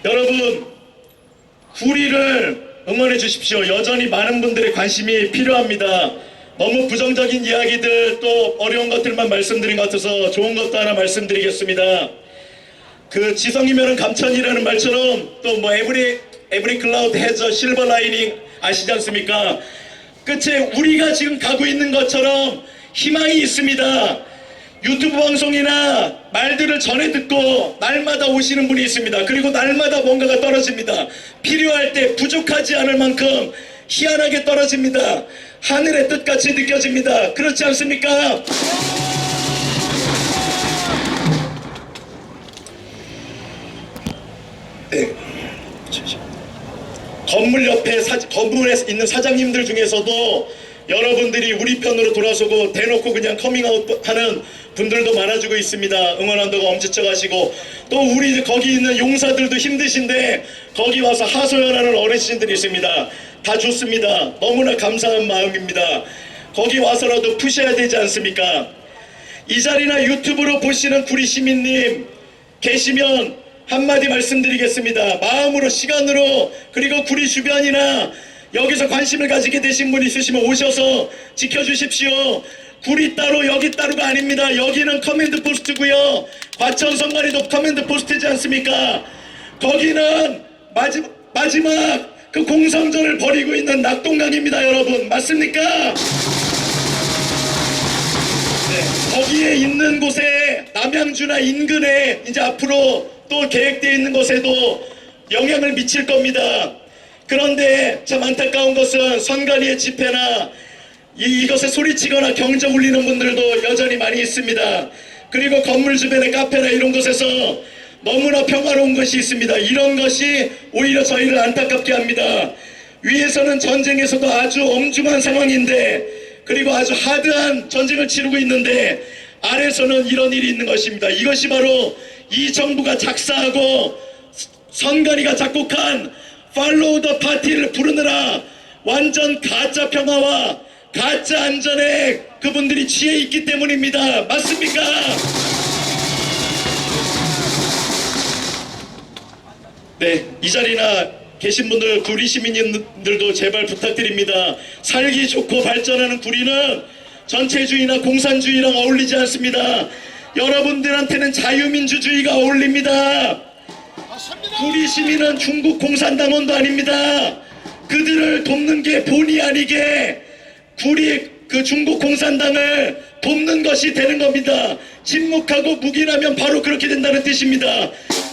여러분 구리를 응원해 주십시오. 여전히 많은 분들의 관심이 필요합니다. 너무 부정적인 이야기들 또 어려운 것들만 말씀드린 것 같아서 좋은 것도 하나 말씀드리겠습니다. 그 지성이면은 감천이라는 말처럼 또 뭐 every cloud has a silver lining 아시지 않습니까? 끝에 우리가 지금 가고 있는 것처럼 희망이 있습니다. 유튜브 방송이나 말들을 전해 듣고 날마다 오시는 분이 있습니다. 그리고 날마다 뭔가가 떨어집니다. 필요할 때 부족하지 않을 만큼 희한하게 떨어집니다. 하늘의 뜻같이 느껴집니다. 그렇지 않습니까? 네. 건물에 있는 사장님들 중에서도 여러분들이 우리 편으로 돌아서고 대놓고 그냥 커밍아웃 하는 분들도 많아지고 있습니다. 응원한다고 엄지척 하시고 또 우리 거기 있는 용사들도 힘드신데 거기 와서 하소연하는 어르신들이 있습니다. 다 좋습니다. 너무나 감사한 마음입니다. 거기 와서라도 푸셔야 되지 않습니까? 이 자리나 유튜브로 보시는 구리 시민님 계시면 한마디 말씀드리겠습니다. 마음으로 시간으로 그리고 구리 주변이나 여기서 관심을 가지게 되신 분 있으시면 오셔서 지켜주십시오. 구리 따로 여기 따로가 아닙니다. 여기는 커맨드 포스트고요. 과천 선관위도 커맨드 포스트지 않습니까? 거기는 마지막 그 공성전을 벌이고 있는 낙동강입니다. 여러분 맞습니까? 네, 거기에 있는 곳에 남양주나 인근에 이제 앞으로 또 계획되어 있는 것에도 영향을 미칠 겁니다. 그런데 참 안타까운 것은 선관위의 집회나 이것에 소리치거나 경적 울리는 분들도 여전히 많이 있습니다. 그리고 건물 주변의 카페나 이런 곳에서 너무나 평화로운 것이 있습니다. 이런 것이 오히려 저희를 안타깝게 합니다. 위에서는 전쟁에서도 아주 엄중한 상황인데 그리고 아주 하드한 전쟁을 치르고 있는데 아래서는 이런 일이 있는 것입니다. 이것이 바로 이 정부가 작사하고 선관위가 작곡한 팔로우 더 파티를 부르느라 완전 가짜 평화와 가짜 안전에 그분들이 취해 있기 때문입니다. 맞습니까? 네, 이 자리나 계신 분들, 구리 시민님들도 제발 부탁드립니다. 살기 좋고 발전하는 구리는 전체주의나 공산주의랑 어울리지 않습니다. 여러분들한테는 자유민주주의가 어울립니다. 구리 시민은 중국 공산당원도 아닙니다. 그들을 돕는 게 본의 아니게 그 중국 공산당을 돕는 것이 되는 겁니다. 침묵하고 묵인하면 바로 그렇게 된다는 뜻입니다.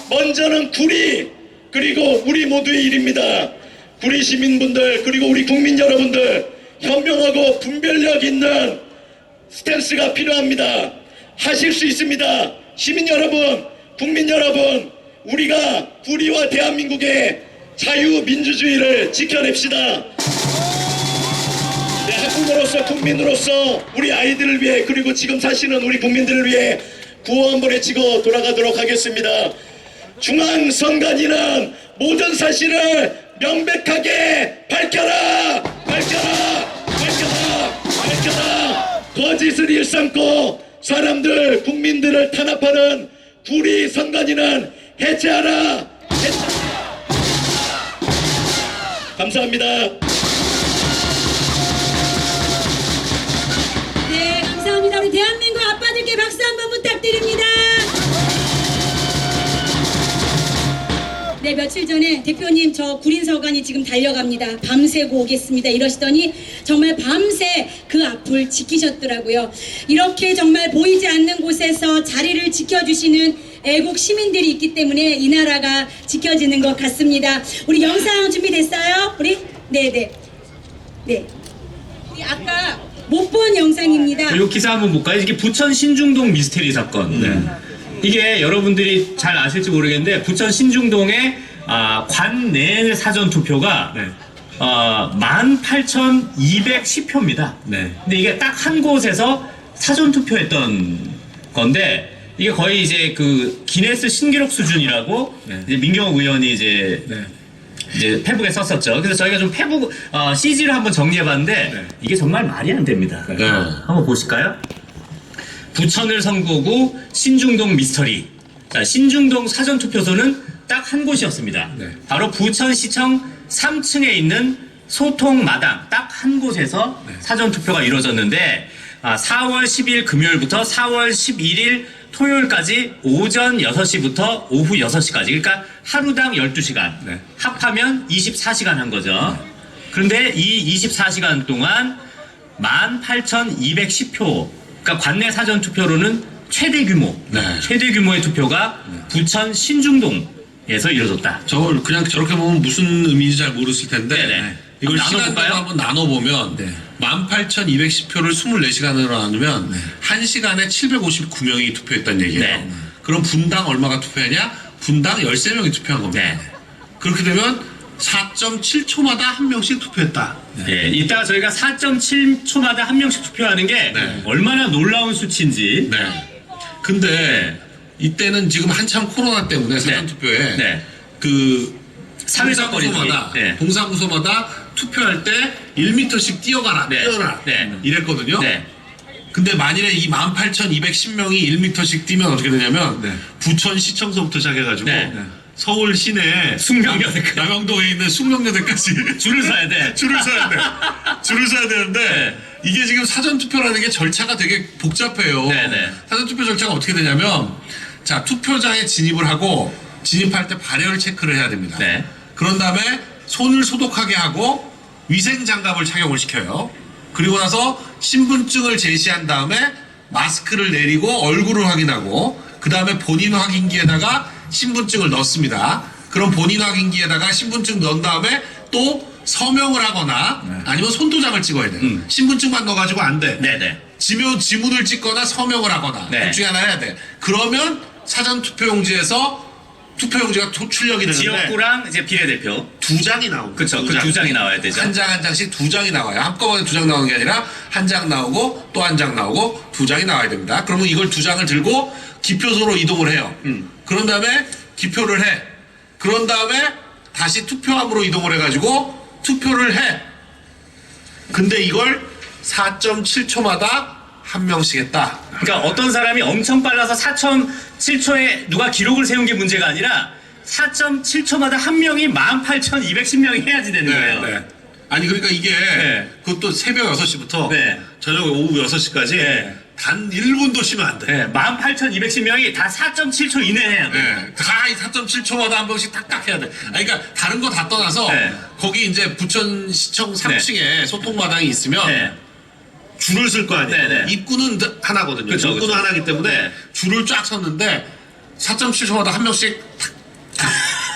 먼저는 구리, 그리고 우리 모두의 일입니다. 구리 시민분들, 그리고 우리 국민 여러분들, 현명하고 분별력 있는 스탠스가 필요합니다. 하실 수 있습니다. 시민 여러분, 국민 여러분, 우리가 구리와 대한민국의 자유민주주의를 지켜냅시다. 네, 학부모로서, 국민으로서 우리 아이들을 위해, 그리고 지금 사시는 우리 국민들을 위해 구호 한번 외치고 돌아가도록 하겠습니다. 중앙선관위는 모든 사실을 명백하게 밝혀라! 밝혀라! 밝혀라! 밝혀라! 거짓을 일삼고 사람들, 국민들을 탄압하는 구리 선관위는 해체하라! 감사합니다. 네, 감사합니다. 우리 대한민국 아빠들께 박수 한번 부탁드립니다. 네, 며칠 전에 대표님 저 구린서관이 지금 달려갑니다. 밤새고 오겠습니다. 이러시더니 정말 밤새 그 앞을 지키셨더라고요. 이렇게 정말 보이지 않는 곳에서 자리를 지켜주시는 애국 시민들이 있기 때문에 이 나라가 지켜지는 것 같습니다. 우리 영상 준비됐어요? 우리? 네네. 네. 우리 아까 못 본 영상입니다. 이 기사 한번 볼까요? 이게 부천 신중동 미스테리 사건. 네. 이게 여러분들이 잘 아실지 모르겠는데 부천 신중동의 관내 사전 투표가 18,210표입니다. 네. 근데 이게 딱 한 곳에서 사전 투표했던 건데 이게 거의 이제 그 기네스 신기록 수준이라고 이제 민경욱 의원이 이제 페북에 썼었죠. 그래서 저희가 좀 페북 CG를 한번 정리해봤는데 이게 정말 말이 안 됩니다. 한번 보실까요? 부천을 선구구 신중동 미스터리. 자, 신중동 사전투표소는 딱 한 곳이었습니다. 바로 부천시청 3층에 있는 소통마당 딱 한 곳에서 사전투표가 이루어졌는데 4월 10일 금요일부터 4월 11일 토요일까지 오전 6시부터 오후 6시까지 그러니까 하루당 12시간 합하면 24시간 한 거죠. 그런데 이 24시간 동안 18,210표 그러니까 관내 사전 투표로는 최대 규모의 투표가 부천 신중동에서 이루어졌다. 저걸 그냥 저렇게 보면 무슨 의미인지 잘 모르실 텐데 네네. 이걸 한번 시간으로 나눠볼까요? 한번 나눠보면 18,210표를 24시간으로 나누면 1시간에 759명이 투표했다는 얘기예요. 네. 그럼 분당 얼마가 투표했냐? 분당 13명이 투표한 겁니다. 네. 그렇게 되면 4.7초마다 한 명씩 투표했다. 예, 이따가 저희가 4.7초마다 한 명씩 투표하는 게 얼마나 놀라운 수치인지. 네. 근데 이때는 지금 한참 코로나 때문에 사전투표에 그 사회적 거리두기. 동사무소마다 투표할 때 1m씩 뛰어라 이랬거든요. 근데 만일에 이 18,210명이 1m씩 뛰면 어떻게 되냐면 부천시청서부터 시작해가지고 서울 시내 숙명여대까지 남영동에 있는 숙명여대까지 줄을 서야 돼. 줄을 서야 되는데 이게 지금 사전투표라는 게 절차가 되게 복잡해요. 사전투표 절차가 어떻게 되냐면 자 투표장에 진입을 하고 진입할 때 발열 체크를 해야 됩니다. 그런 다음에 손을 소독하게 하고 위생장갑을 착용을 시켜요. 그리고 나서 신분증을 제시한 다음에 마스크를 내리고 얼굴을 확인하고 그 다음에 본인 확인기에다가 신분증을 넣습니다. 그럼 본인 확인기에다가 신분증 넣은 다음에 또 서명을 하거나 아니면 손도장을 찍어야 돼요. 신분증만 넣어가지고 안 돼. 지문을 찍거나 서명을 하거나 둘 중에 하나 해야 돼. 그러면 사전투표용지에서 투표용지가 출력이 되는데 지역구랑 이제 비례대표 2장이 나옵니다. 그렇죠. 그 2장이 나와야 되죠. 한 장씩 2장이 나와요. 한꺼번에 2장 나오는 게 아니라 한 장 나오고 또 한 장 나오고 2장이 나와야 됩니다. 그러면 이걸 2장을 들고 기표소로 이동을 해요. 그런 다음에 기표를 해. 그런 다음에 다시 투표함으로 이동을 해가지고 투표를 해. 근데 이걸 4.7초마다 한 명씩 했다. 그러니까 어떤 사람이 엄청 빨라서 4.7초에 누가 기록을 세운 게 문제가 아니라 4.7초마다 한 명이 18,210명이 해야지 되는 거예요. 네. 아니 그러니까 이게 네. 그것도 새벽 6시부터 네. 저녁 오후 6시까지 네. 단 1분도 쉬면 안 돼. 네, 18,210명이 다 4.7초 이내에 해야 돼. 네. 다 4.7초마다 한 번씩 탁탁 해야 돼. 아니, 그러니까 다른 거 다 떠나서 네. 거기 이제 부천시청 3층에 소통마당이 있으면 네. 줄을 쓸 거 아니에요. 네, 네. 입구는 하나거든요. 그쵸, 입구는 그쵸. 하나이기 때문에 네. 줄을 쫙 섰는데 4.7초마다 한 명씩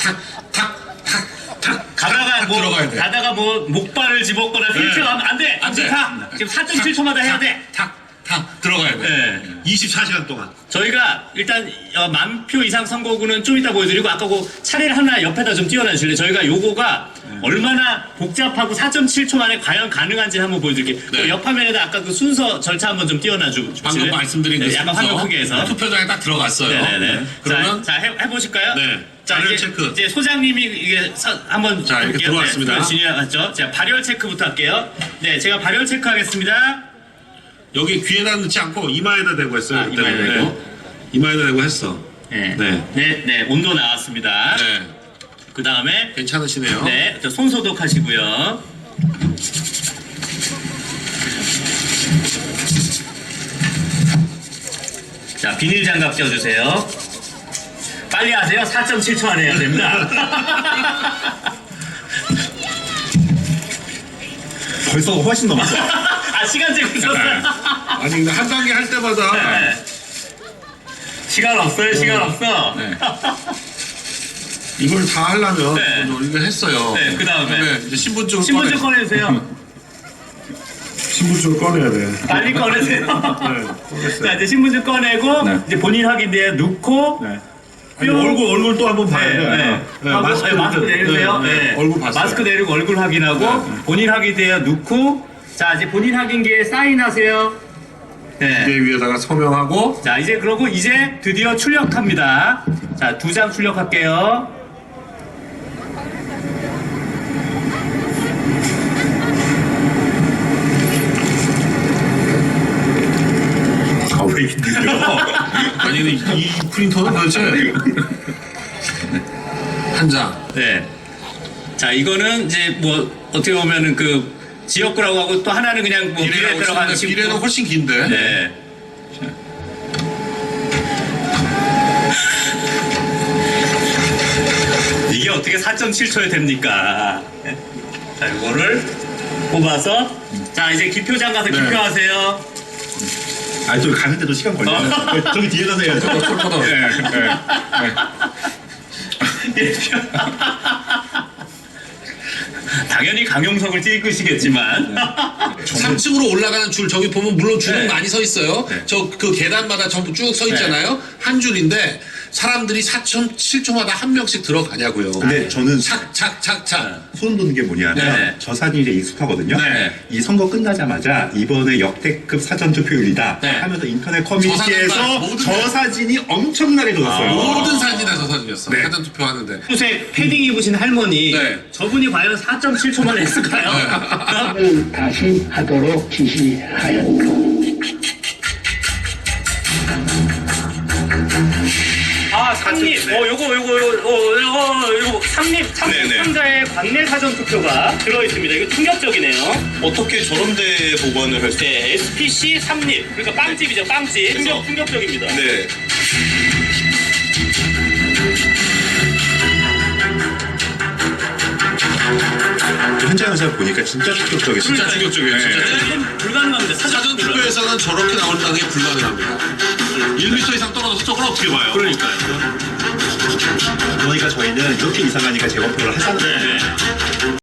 탁탁탁탁탁 가다가 뭐 들어가야 돼. 가다가 뭐 목발을 집었거나 휠체어 하면 안 돼. 안 돼. 가. 지금 4.7초마다 해야 돼. 탁 들어가야 돼. 네. 24시간 동안. 저희가 일단 10,000표 이상 선거구는 좀 이따 보여드리고 아까 그 차례를 하나 옆에다 좀 띄워놔 주실래요? 저희가 요거가 얼마나 복잡하고 4.7초 만에 과연 가능한지 한번 보여드릴게요. 네. 그 옆 화면에다 아까 그 순서 절차 한번 좀 띄워놔 주실래요? 방금 말씀드린 그 약간 순서. 화면 크게 해서. 투표장에 딱 들어갔어요. 네네네. 그러면 자 해보실까요? 네. 자, 발열 이제, 체크. 이제 소장님이 이게 한번 자, 이렇게 볼게요. 들어왔습니다. 네, 진행하죠. 자, 발열 체크부터 할게요. 네, 제가 발열 체크하겠습니다. 여기 귀에다 넣지 않고 이마에다 대고 했어요. 아, 그때는. 이마에다 대고? 네. 이마에다 대고 했어. 네, 네. 네, 온도 나왔습니다. 네. 그 다음에 괜찮으시네요. 네, 저 손 소독하시고요. 자, 비닐 장갑 껴주세요. 빨리 하세요. 4.7초 안에 해야 됩니다. 벌써 훨씬 넘었어. 아, 시간 재고 있었어요. 아니 근데 한 단계 할 때마다 네. 시간 없어요, 시간 없어. 네. 이걸 다 하려면 네. 우리가 했어요. 네, 그다음에 이제 신분증을 신분증 꺼내주세요. 신분증을 꺼내야 돼. 빨리 꺼내세요. 꺼냈어요. 자, 이제 신분증 꺼내고 이제 본인 확인대에 넣고 아니, 얼굴 또 한번 봐야 돼. 네. 하고, 마스크 내리세요. 네. 얼굴 봤어요. 마스크 내리고 얼굴 확인하고 본인 확인대에 넣고 자, 이제 본인 확인기에 사인하세요. 네. 기계 위에다가 서명하고 자, 이제 그러고 이제 드디어 출력합니다. 자, 2장 출력할게요. 왜 힘들어? 아니 근데 이 프린터는 도대체 한 장. 네. 자, 이거는 이제 뭐 어떻게 보면은 그 지역구라고 하고 또 하나는 그냥 뭐 비례 들어가는 친구. 비례는 훨씬 긴데. 네. 이게 어떻게 4.7초에 됩니까? 자, 이거를 뽑아서 자, 이제 기표장 가서 네. 기표하세요. 아니 저 가는데도 시간 걸려요. 저기 뒤에 가서 해야죠. 당연히 강용석을 찍으시겠지만 3층으로 올라가는 줄 저기 보면 물론 줄은 네. 많이 서 있어요. 저 그 계단마다 전부 쭉 서 있잖아요. 한 줄인데 사람들이 4.7초마다 한 명씩 들어가냐고요. 근데 저는 착착착착. 소름 돋는 게 뭐냐면 네. 저 사진이 이제 익숙하거든요. 네. 이 선거 끝나자마자 이번에 역대급 사전투표율이다 네. 하면서 인터넷 커뮤니티에서 사진만 모든 저 사진이 엄청나게 돌았어요. 모든 사진이 다 저 사진이었어. 네. 사전 투표 하는데. 옷에 패딩 입으신 할머니 네. 저분이 과연 4.7초만 했을까요? 다시 하도록 지시하였다. 아, 삼립. 요거 삼립 상자에 관내 사전 투표가 들어 있습니다. 이거 충격적이네요. 어떻게 저런 데 보관을 할 수? 네, SPC 삼립. 그러니까 빵집이죠, 빵집. 충격적입니다. 네. 현장 영상 보니까 진짜 충격적이에요. 진짜 충격적이에요. 진짜. 이건 불가능합니다. 사전 투표에서는 저렇게 나온다는 게 불가능합니다. 1m 이상 떨어져서 저걸 어떻게 봐요? 그러니까요. 그러니까 저희는 이렇게 이상하니까 재검표를 하잖아요.